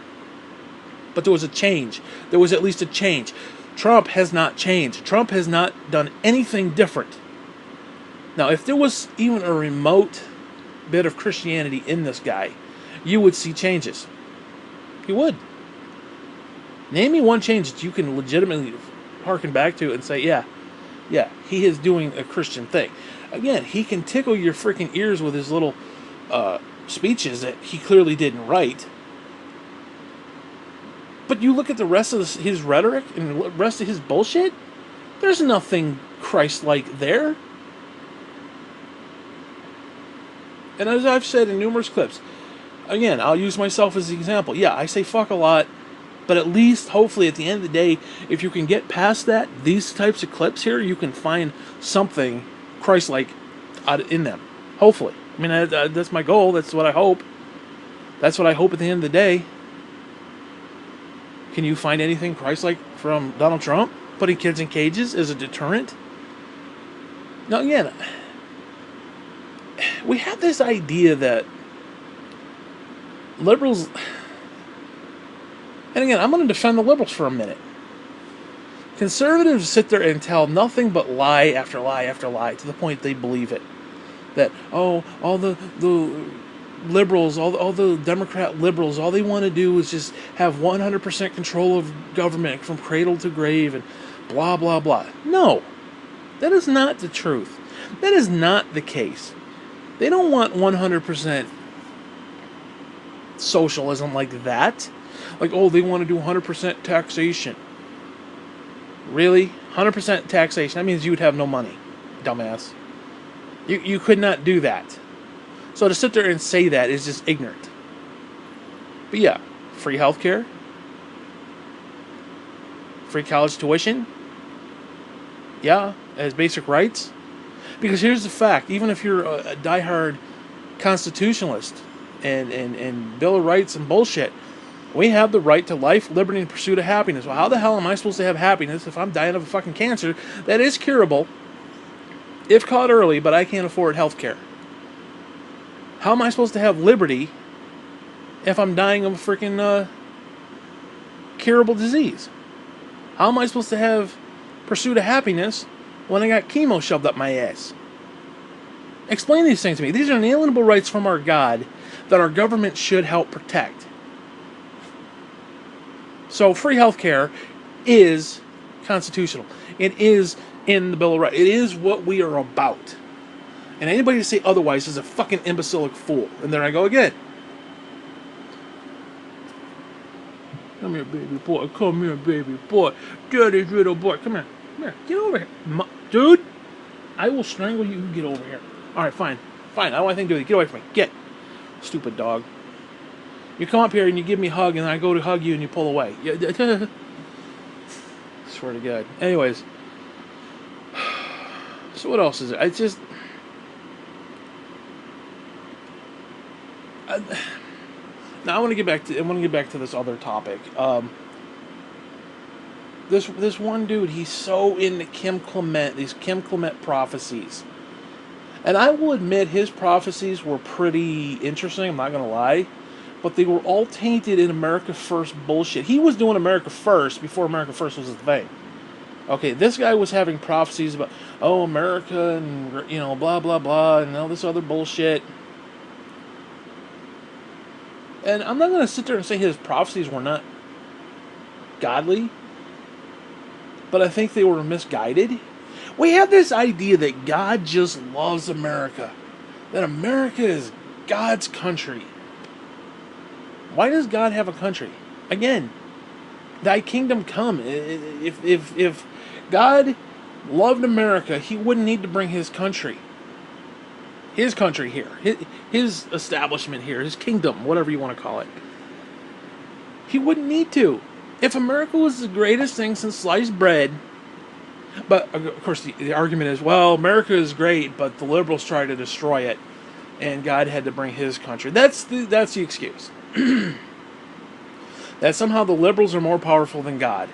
[SPEAKER 1] But there was a change. There was at least a change. Trump has not changed. Trump has not done anything different. Now, if there was even a remote bit of Christianity in this guy, you would see changes. You would. Name me one change that you can legitimately harken back to and say, yeah, he is doing a Christian thing. Again, he can tickle your freaking ears with his little speeches that he clearly didn't write. But you look at the rest of his rhetoric and the rest of his bullshit, there's nothing Christ-like there. And as I've said in numerous clips, again, I'll use myself as an example. Yeah, I say fuck a lot, but at least, hopefully, at the end of the day, if you can get past that, these types of clips here, you can find something Christ-like in them. Hopefully. I mean, that's my goal. That's what I hope. That's what I hope at the end of the day. Can you find anything Christ-like from Donald Trump? Putting kids in cages as a deterrent? Now, again, we have this idea that liberals... And again, I'm going to defend the liberals for a minute. Conservatives sit there and tell nothing but lie after lie after lie to the point they believe it. That, oh, all the liberals, all the Democrat liberals, all they want to do is just have 100% control of government from cradle to grave and blah, blah, blah. No, that is not the truth. That is not the case. They don't want 100% socialism like that. Like, oh, they want to do 100% taxation. Really? 100% taxation? That means you would have no money, dumbass. You could not do that. So to sit there and say that is just ignorant. But yeah, free healthcare, free college tuition, yeah, as basic rights. Because here's the fact, even if you're a diehard constitutionalist and Bill of Rights and bullshit, we have the right to life, liberty, and pursuit of happiness. Well, how the hell am I supposed to have happiness if I'm dying of a fucking cancer that is curable if caught early, but I can't afford health care? How am I supposed to have liberty if I'm dying of a freaking curable disease? How am I supposed to have pursuit of happiness when I got chemo shoved up my ass? Explain these things to me. These are inalienable rights from our God that our government should help protect. So free healthcare is constitutional. It is in the Bill of Rights. It is what we are about. And anybody to say otherwise is a fucking imbecilic fool. And there I go again. Come here, baby boy. Come here, baby boy. Daddy's little boy. Come here. Come here. Get over here. Dude, I will strangle you. Get over here. Alright, fine. Fine. I don't want anything to do with it. Get away from me. Get. Stupid dog. You come up here and you give me a hug, and I go to hug you and you pull away. Swear to God. Anyways. So what else is there? Now I want to get back to this other topic. This one dude, he's so into Kim Clement, these Kim Clement prophecies. And I will admit his prophecies were pretty interesting, I'm not going to lie. But they were all tainted in America First bullshit. He was doing America First before America First was a thing. Okay, this guy was having prophecies about, oh, America and, you know, blah, blah, blah, and all this other bullshit. And I'm not going to sit there and say his prophecies were not godly. but I think they were misguided. We have this idea that God just loves America, that America is God's country. Why does God have a country? Again, thy kingdom come. If God loved America, he wouldn't need to bring his country here, his establishment here, his kingdom, whatever you want to call it. He wouldn't need to. If America was the greatest thing since sliced bread, but of course the argument is, well, America is great, but the liberals try to destroy it, and God had to bring his country. That's the excuse. That somehow the liberals are more powerful than God.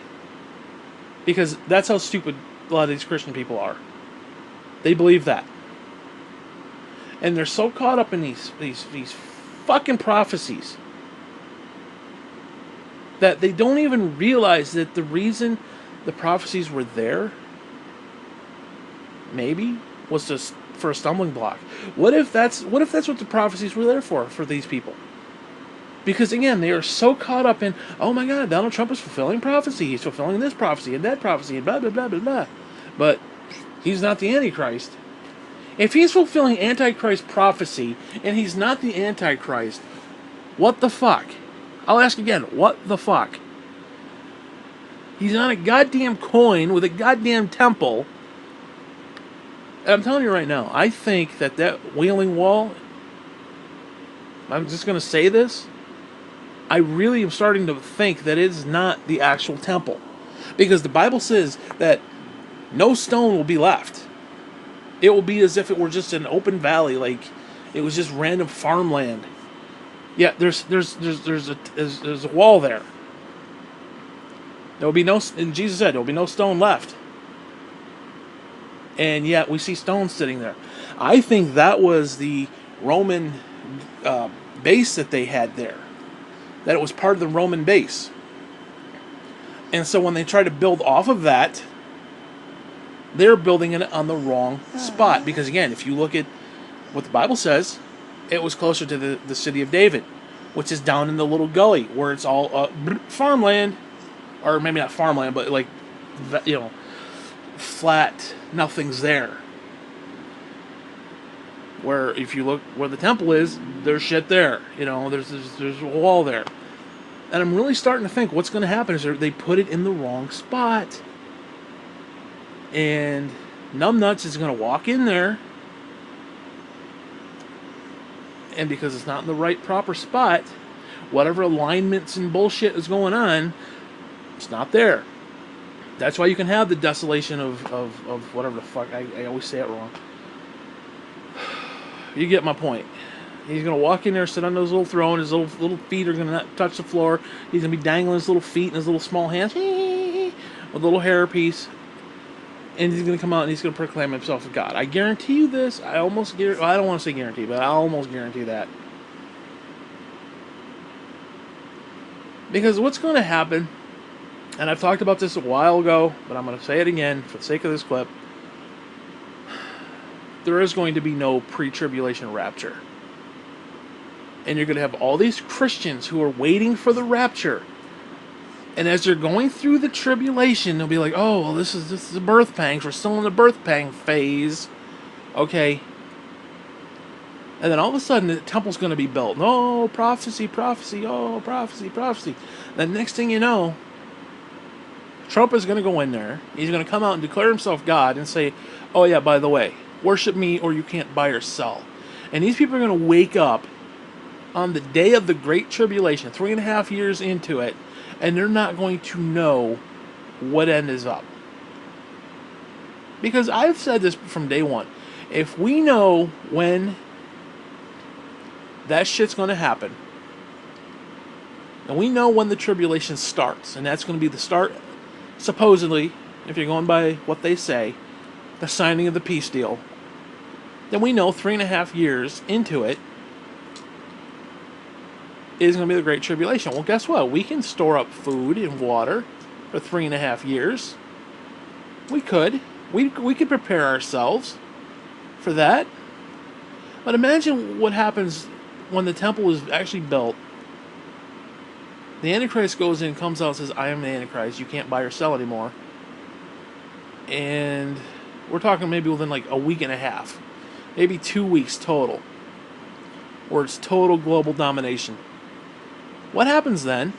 [SPEAKER 1] Because that's how stupid a lot of these Christian people are. They believe that. And they're so caught up in these fucking prophecies that they don't even realize that the reason the prophecies were there, maybe, was just for a stumbling block. What if that's what the prophecies were there for these people? Because again, they are so caught up in, oh my God, Donald Trump is fulfilling prophecy. He's fulfilling this prophecy and that prophecy and blah, blah, blah, blah, blah. But he's not the Antichrist. If he's fulfilling Antichrist prophecy and he's not the Antichrist, what the fuck? I'll ask again, what the fuck? He's on a goddamn coin with a goddamn temple. And I'm telling you right now, I think that Wailing Wall, I'm just going to say this, I really am starting to think that it is not the actual temple. Because the Bible says that no stone will be left. It will be as if it were just an open valley, like it was just random farmland. Yeah, there's a wall there. There will be no, and Jesus said, there will be no stone left. And yet we see stones sitting there. I think that was the Roman base that they had there. That it was part of the Roman base. And so when they try to build off of that, they're building it on the wrong spot. Because again, if you look at what the Bible says, it was closer to the city of David, which is down in the little gully where it's all farmland. Or maybe not farmland, but like, flat, nothing's there. Where if you look where the temple is, there's shit there. There's a wall there. And I'm really starting to think what's going to happen is they put it in the wrong spot. And Numbnuts is going to walk in there. And because it's not in the right proper spot, whatever alignments and bullshit is going on, it's not there. That's why you can have the desolation of whatever the fuck. I always say it wrong. You get my point. He's going to walk in there, sit on his little throne. His little feet are going to not touch the floor. He's going to be dangling his little feet and his little small hands with a little hairpiece. And he's going to come out and he's going to proclaim himself as God. I guarantee you this. I almost guarantee. Well, I don't want to say guarantee, but I almost guarantee that. Because what's going to happen, and I've talked about this a while ago, but I'm going to say it again for the sake of this clip. There is going to be no pre-tribulation rapture. And you're going to have all these Christians who are waiting for the rapture. And as they're going through the tribulation, they'll be like, oh, well, this is the birth pangs. We're still in the birth pang phase. Okay. And then all of a sudden, the temple's going to be built. No, prophecy, prophecy, oh, prophecy, prophecy. Then next thing you know, Trump is going to go in there. He's going to come out and declare himself God and say, oh, yeah, by the way, worship me or you can't buy or sell. And these people are going to wake up on the day of the Great Tribulation, 3.5 years into it, and they're not going to know what end is up. Because I've said this from day one. If we know when that shit's going to happen, and we know when the tribulation starts, and that's going to be the start, supposedly, if you're going by what they say, the signing of the peace deal, then we know 3.5 years into it is going to be the Great Tribulation. Well, guess what? We can store up food and water for 3.5 years. We could. We could prepare ourselves for that. But imagine what happens when the temple is actually built. The Antichrist goes in, comes out and says, I am the Antichrist. You can't buy or sell anymore. and we're talking maybe within like a week and a half, maybe 2 weeks total, where it's total global domination. What happens then?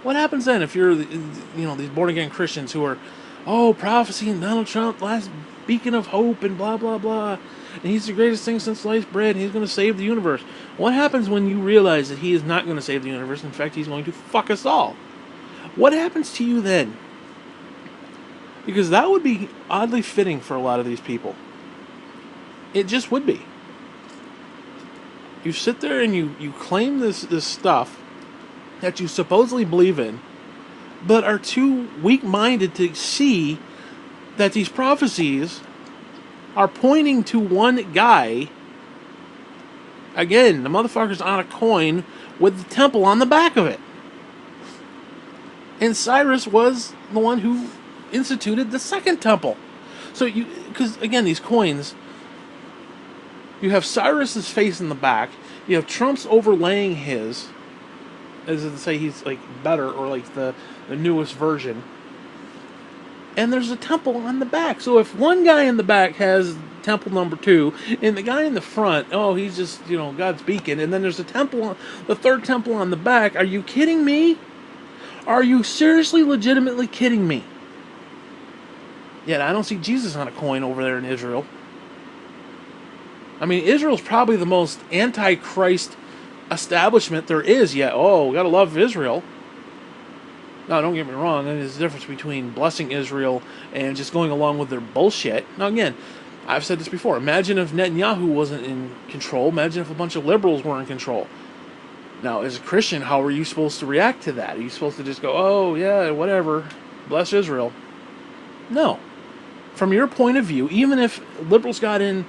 [SPEAKER 1] What happens then if you're, these born again Christians who are, oh, prophecy and Donald Trump, last beacon of hope and blah blah blah, and he's the greatest thing since sliced bread, and he's going to save the universe. What happens when you realize that he is not going to save the universe? In fact, he's going to fuck us all. What happens to you then? Because that would be oddly fitting for a lot of these people. It just would be. You sit there and you claim this stuff that you supposedly believe in, but are too weak-minded to see that these prophecies are pointing to one guy. Again, the motherfucker's on a coin with the temple on the back of it. And Cyrus was the one who instituted the second temple. So because again, these coins, you have Cyrus's face in the back, you have Trump's overlaying his, as to say he's like better or like the newest version. And there's a temple on the back. So if one guy in the back has temple number 2, and the guy in the front, oh, he's just, God's beacon, and then there's a temple, the third temple on the back, are you kidding me? Are you seriously, legitimately kidding me? Yet I don't see Jesus on a coin over there in Israel. I mean, Israel's probably the most anti-Christ establishment there is yet. Oh, we gotta love Israel. Now, don't get me wrong, there's a difference between blessing Israel and just going along with their bullshit. Now, again, I've said this before. Imagine if Netanyahu wasn't in control. Imagine if a bunch of liberals were in control. Now, as a Christian, how are you supposed to react to that? Are you supposed to just go, oh, yeah, whatever, bless Israel? No. From your point of view, even if liberals got in,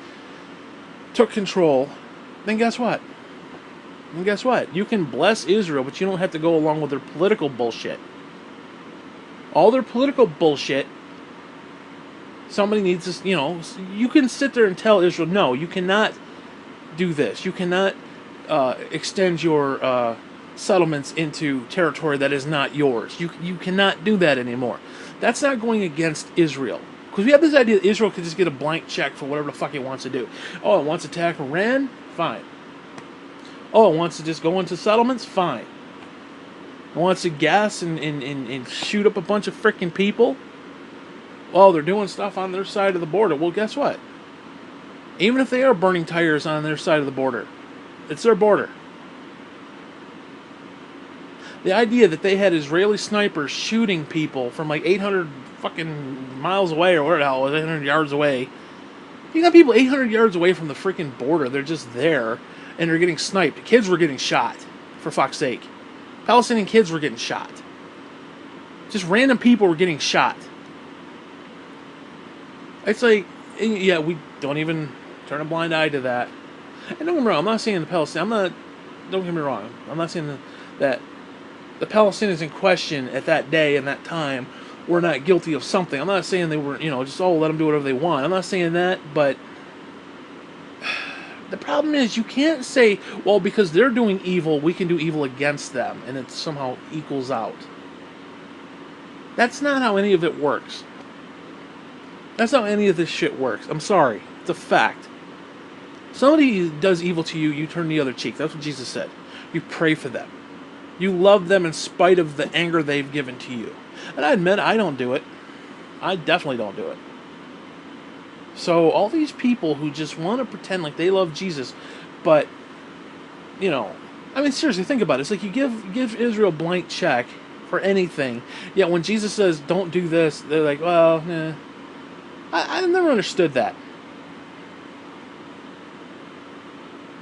[SPEAKER 1] took control, then guess what? And guess what? You can bless Israel, but you don't have to go along with their political bullshit. All their political bullshit, somebody needs to, you can sit there and tell Israel, no, you cannot do this. You cannot extend your settlements into territory that is not yours. You cannot do that anymore. That's not going against Israel. Because we have this idea that Israel could just get a blank check for whatever the fuck it wants to do. Oh, it wants to attack Iran? Fine. Oh, it wants to just go into settlements? Fine. It wants to gas and shoot up a bunch of freaking people? Well, they're doing stuff on their side of the border. Well, guess what? Even if they are burning tires on their side of the border, it's their border. The idea that they had Israeli snipers shooting people from like 800 fucking miles away, or where the hell it was, 800 yards away. You got people 800 yards away from the freaking border. They're just there, and they're getting sniped. Kids were getting shot, for fuck's sake. Palestinian kids were getting shot. Just random people were getting shot. It's like, yeah, we don't even turn a blind eye to that. And don't get me wrong, I'm not saying the Palestinians, don't get me wrong, I'm not saying that the Palestinians in question at that day and that time were not guilty of something. I'm not saying they were, just, let them do whatever they want. I'm not saying that, but the problem is you can't say, well, because they're doing evil, we can do evil against them, and it somehow equals out. That's not how any of it works. That's how any of this shit works. I'm sorry. It's a fact. Somebody does evil to you, you turn the other cheek. That's what Jesus said. You pray for them. You love them in spite of the anger they've given to you. And I admit, I don't do it. I definitely don't do it. So all these people who just want to pretend like they love Jesus, but, I mean, seriously, think about it. It's like you give Israel a blank check for anything, yet when Jesus says, don't do this, they're like, well, nah. I've never understood that.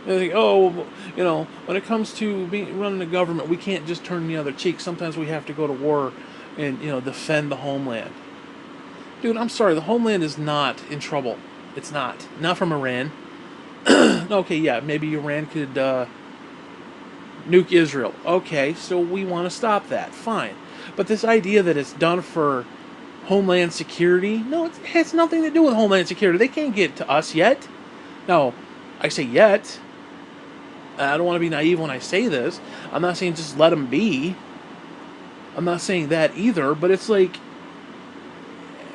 [SPEAKER 1] They're like, oh, when it comes to running the government, we can't just turn the other cheek. Sometimes we have to go to war and, defend the homeland. Dude, I'm sorry, the homeland is not in trouble. It's not. Not from Iran. Okay, yeah, maybe Iran could nuke Israel. Okay, so we want to stop that. Fine. But this idea that it's done for homeland security, no, it has nothing to do with homeland security. They can't get to us yet. No, I say yet. I don't want to be naive when I say this. I'm not saying just let them be. I'm not saying that either, but it's like,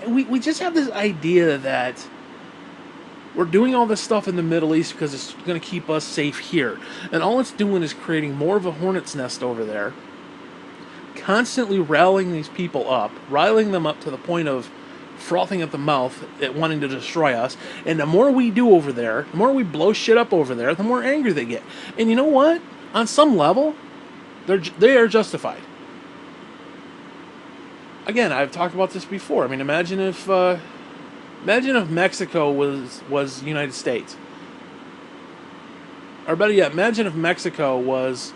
[SPEAKER 1] we just have this idea that we're doing all this stuff in the Middle East because it's going to keep us safe here. And all it's doing is creating more of a hornet's nest over there, constantly rallying these people up, riling them up to the point of frothing at the mouth at wanting to destroy us. And the more we do over there, the more we blow shit up over there, the more angry they get. And you know what? On some level, they are justified. Again, I've talked about this before. I mean, imagine if Mexico was the United States, or better yet, imagine if Mexico was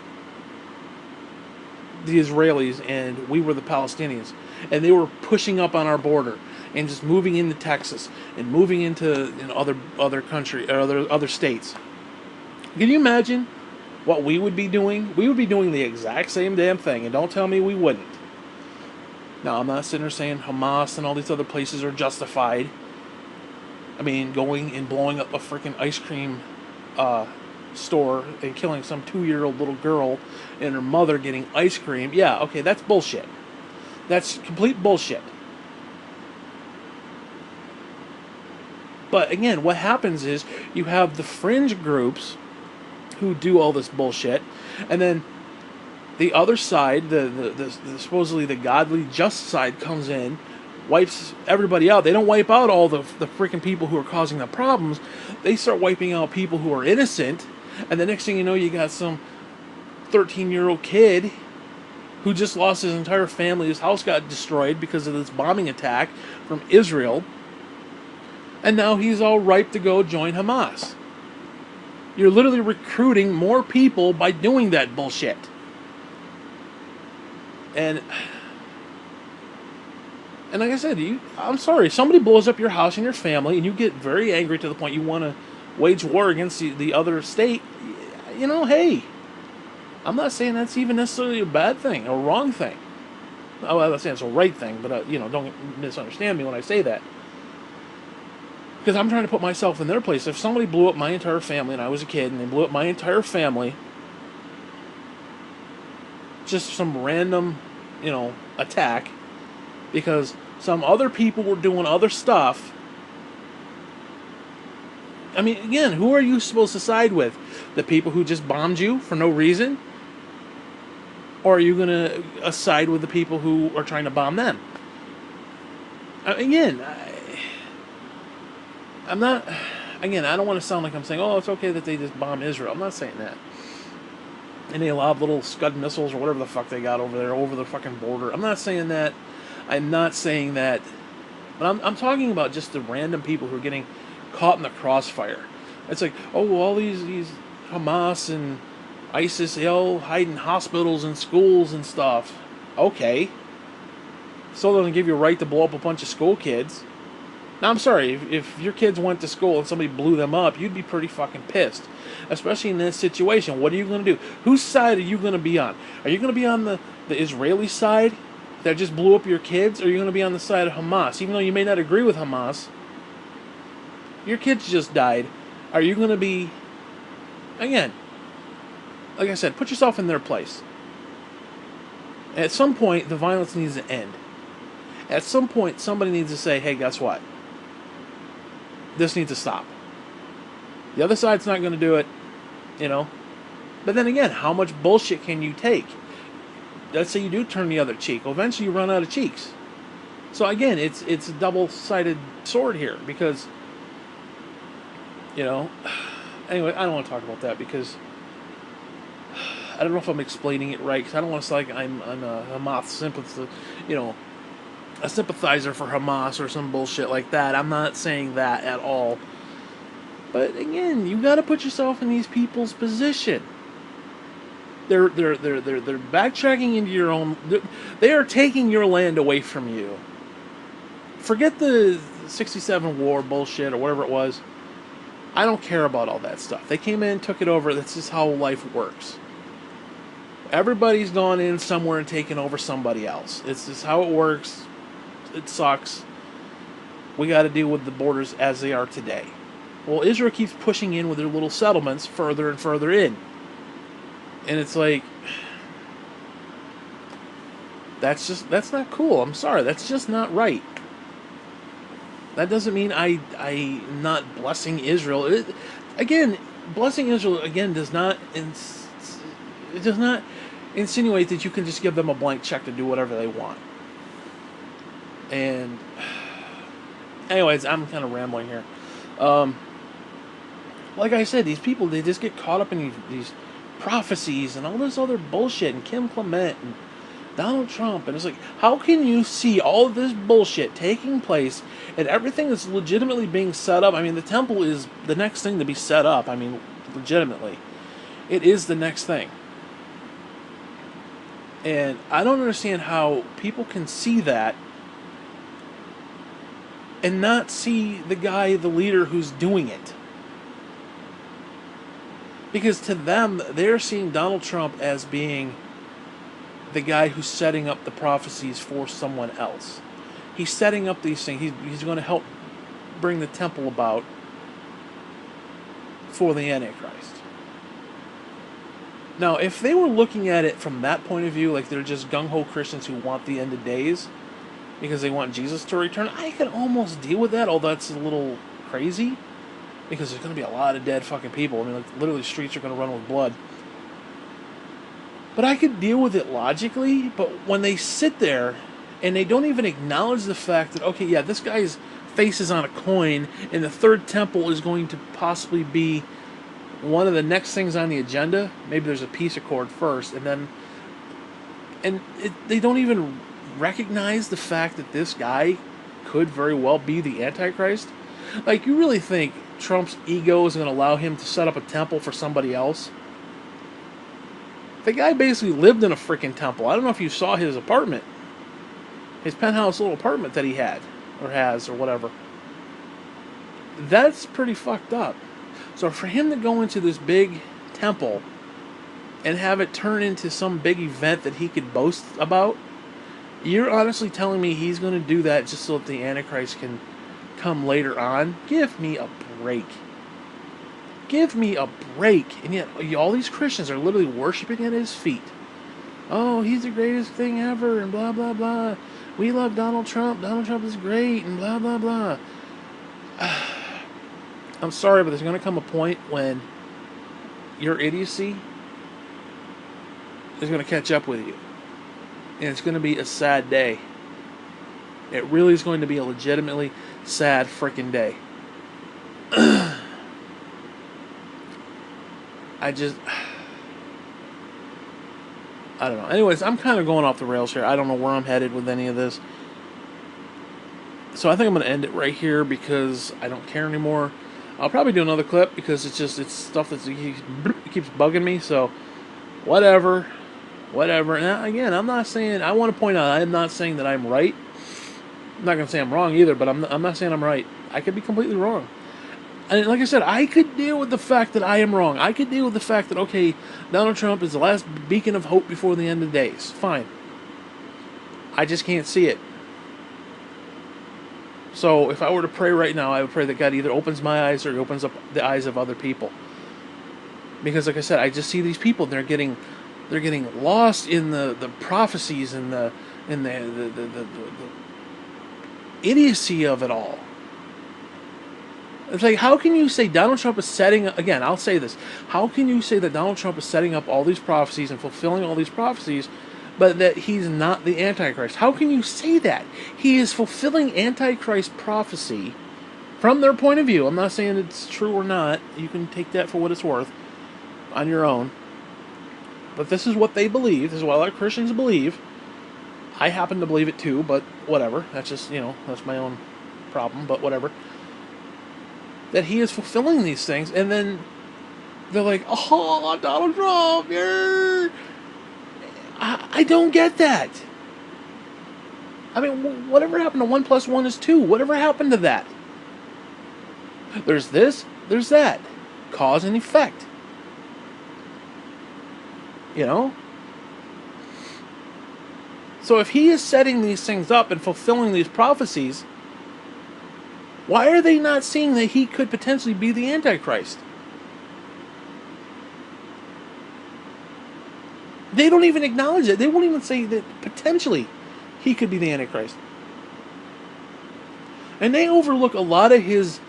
[SPEAKER 1] the Israelis and we were the Palestinians, and they were pushing up on our border and just moving into Texas and moving into other country or other states. Can you imagine what we would be doing? We would be doing the exact same damn thing, and don't tell me we wouldn't. Now, I'm not sitting there saying Hamas and all these other places are justified. I mean, going and blowing up a freaking ice cream store and killing some 2-year-old little girl and her mother getting ice cream. Yeah, okay, that's bullshit. That's complete bullshit. But again, what happens is you have the fringe groups who do all this bullshit, and then the other side, the supposedly the godly, just side comes in, wipes everybody out. They don't wipe out all the freaking people who are causing the problems. They start wiping out people who are innocent, and the next thing you know, you got some 13-year-old kid who just lost his entire family. His house got destroyed because of this bombing attack from Israel, and now he's all ripe to go join Hamas. You're literally recruiting more people by doing that bullshit. And like I said, I'm sorry, somebody blows up your house and your family, and you get very angry to the point you want to wage war against the other state. You know, hey, I'm not saying that's even necessarily a bad thing or a wrong thing. I'm not saying it's a right thing, but don't misunderstand me when I say that. Because I'm trying to put myself in their place. If somebody blew up my entire family and I was a kid, and they blew up my entire family, just some random, attack, because some other people were doing other stuff. I mean, again, who are you supposed to side with? The people who just bombed you for no reason? Or are you going to side with the people who are trying to bomb them? Again, I'm not... Again, I don't want to sound like I'm saying, oh, it's okay that they just bomb Israel. I'm not saying that. And they lob little Scud missiles or whatever the fuck they got over there, over the fucking border. I'm not saying that. I'm not saying that. But I'm talking about just the random people who are getting caught in the crossfire. It's like, oh, all these Hamas and ISIS, they all hide in hospitals and schools and stuff. Okay. Still doesn't give you a right to blow up a bunch of school kids. Now, I'm sorry, if your kids went to school and somebody blew them up, you'd be pretty fucking pissed. Especially in this situation. What are you going to do? Whose side are you going to be on? Are you going to be on the Israeli side that just blew up your kids? Or are you going to be on the side of Hamas? Even though you may not agree with Hamas, your kids just died. Are you going to be... Again, like I said, put yourself in their place. At some point, the violence needs to end. At some point, somebody needs to say, hey, guess what? This needs to stop. The other side's not going to do it, But then again, how much bullshit can you take? Let's say you do turn the other cheek. Well, eventually you run out of cheeks. So again, it's a double-sided sword here because, Anyway, I don't want to talk about that because I don't know if I'm explaining it right. Because I don't want to sound like I'm a Hamas sympathizer, a sympathizer for Hamas or some bullshit like that. I'm not saying that at all. But again, you got to put yourself in these people's position. They're backtracking into your own. They are taking your land away from you. Forget the '67 war bullshit or whatever it was. I don't care about all that stuff. They came in, took it over. That's just how life works. Everybody's gone in somewhere and taken over somebody else. It's just how it works. It sucks. We got to deal with the borders as they are today. Well, Israel keeps pushing in with their little settlements further and further in. And it's like, that's not cool. I'm sorry. That's just not right. That doesn't mean I'm not blessing Israel. Again, blessing Israel again does not it does not insinuate that you can just give them a blank check to do whatever they want. And anyways, I'm kind of rambling here. Like I said, these people, they just get caught up in these prophecies and all this other bullshit, and Kim Clement and Donald Trump, and it's like, how can you see all of this bullshit taking place and everything that's legitimately being set up? I mean, the temple is the next thing to be set up. I mean, legitimately, it is the next thing. And I don't understand how people can see that and not see the guy, the leader who's doing it. Because to them, they're seeing Donald Trump as being the guy who's setting up the prophecies for someone else. He's setting up these things. He's going to help bring the temple about for the Antichrist. Now, if they were looking at it from that point of view, like they're just gung-ho Christians who want the end of days because they want Jesus to return, I could almost deal with that, although that's a little crazy. Because there's going to be a lot of dead fucking people. I mean, like, literally, streets are going to run with blood. But I could deal with it logically, but when they sit there and they don't even acknowledge the fact that, okay, yeah, this guy's face is on a coin, and the third temple is going to possibly be one of the next things on the agenda. Maybe there's a peace accord first, and then... they don't even recognize the fact that this guy could very well be the Antichrist. Like, you really think Trump's ego is going to allow him to set up a temple for somebody else? The guy basically lived in a freaking temple. I don't know if you saw his apartment. His penthouse little apartment that he had. Or has, or whatever. That's pretty fucked up. So for him to go into this big temple and have it turn into some big event that he could boast about, you're honestly telling me he's going to do that just so that the Antichrist can come later on? Give me a break. Give me a break. And yet, all these Christians are literally worshiping at his feet. Oh, he's the greatest thing ever, and blah, blah, blah. We love Donald Trump. Donald Trump is great, and blah, blah, blah. I'm sorry, but there's going to come a point when your idiocy is going to catch up with you. And it's going to be a sad day. It really is going to be a legitimately sad freaking day. I don't know. Anyways, I'm kind of going off the rails here. I don't know where I'm headed with any of this. So I think I'm going to end it right here because I don't care anymore. I'll probably do another clip because it's stuff that keeps bugging me. So whatever. Now, again, I'm not saying, I want to point out, I'm not saying that I'm right. I'm not going to say I'm wrong either, but I'm not saying I'm right. I could be completely wrong. And like I said, I could deal with the fact that I am wrong. I could deal with the fact that, okay, Donald Trump is the last beacon of hope before the end of days. Fine. I just can't see it. So if I were to pray right now, I would pray that God either opens my eyes or he opens up the eyes of other people. Because like I said, I just see these people, they're getting lost in the prophecies and the idiocy of it all. It's like, how can you say Donald Trump is setting up, again, I'll say this, how can you say that Donald Trump is setting up all these prophecies and fulfilling all these prophecies, but that he's not the Antichrist? How can you say that? He is fulfilling Antichrist prophecy from their point of view. I'm not saying it's true or not. You can take that for what it's worth on your own. But this is what they believe. This is what a lot of Christians believe. I happen to believe it too, but whatever. That's just, that's my own problem, but whatever. That he is fulfilling these things, and then they're like, oh, Donald Trump, yeah. I don't get that. I mean, whatever happened to 1 + 1 is 2? Whatever happened to that? There's this, there's that. Cause and effect. So if he is setting these things up and fulfilling these prophecies, why are they not seeing that he could potentially be the Antichrist? They don't even acknowledge it. They won't even say that potentially he could be the Antichrist. And they overlook a lot of his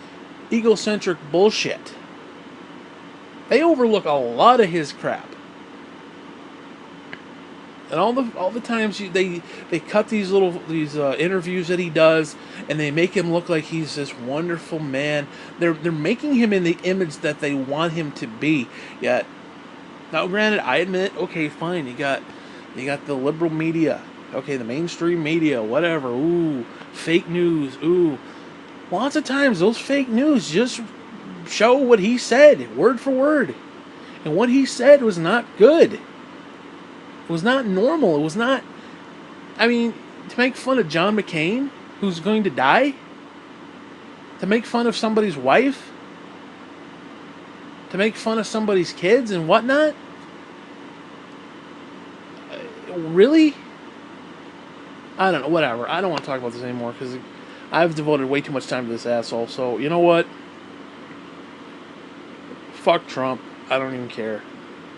[SPEAKER 1] egocentric bullshit. They overlook a lot of his crap. And all the times they cut these interviews that he does, and they make him look like he's this wonderful man. They're making him in the image that they want him to be. Yet, now granted, I admit, okay, fine, you got the liberal media, okay, the mainstream media, whatever. Ooh, fake news. Ooh, lots of times those fake news just show what he said word for word, and what he said was not good. It was not normal. It was not. I mean, to make fun of John McCain, who's going to die, to make fun of somebody's wife, to make fun of somebody's kids and whatnot. Really? I don't know. Whatever. I don't want to talk about this anymore because I've devoted way too much time to this asshole. So, you know what? Fuck Trump. I don't even care.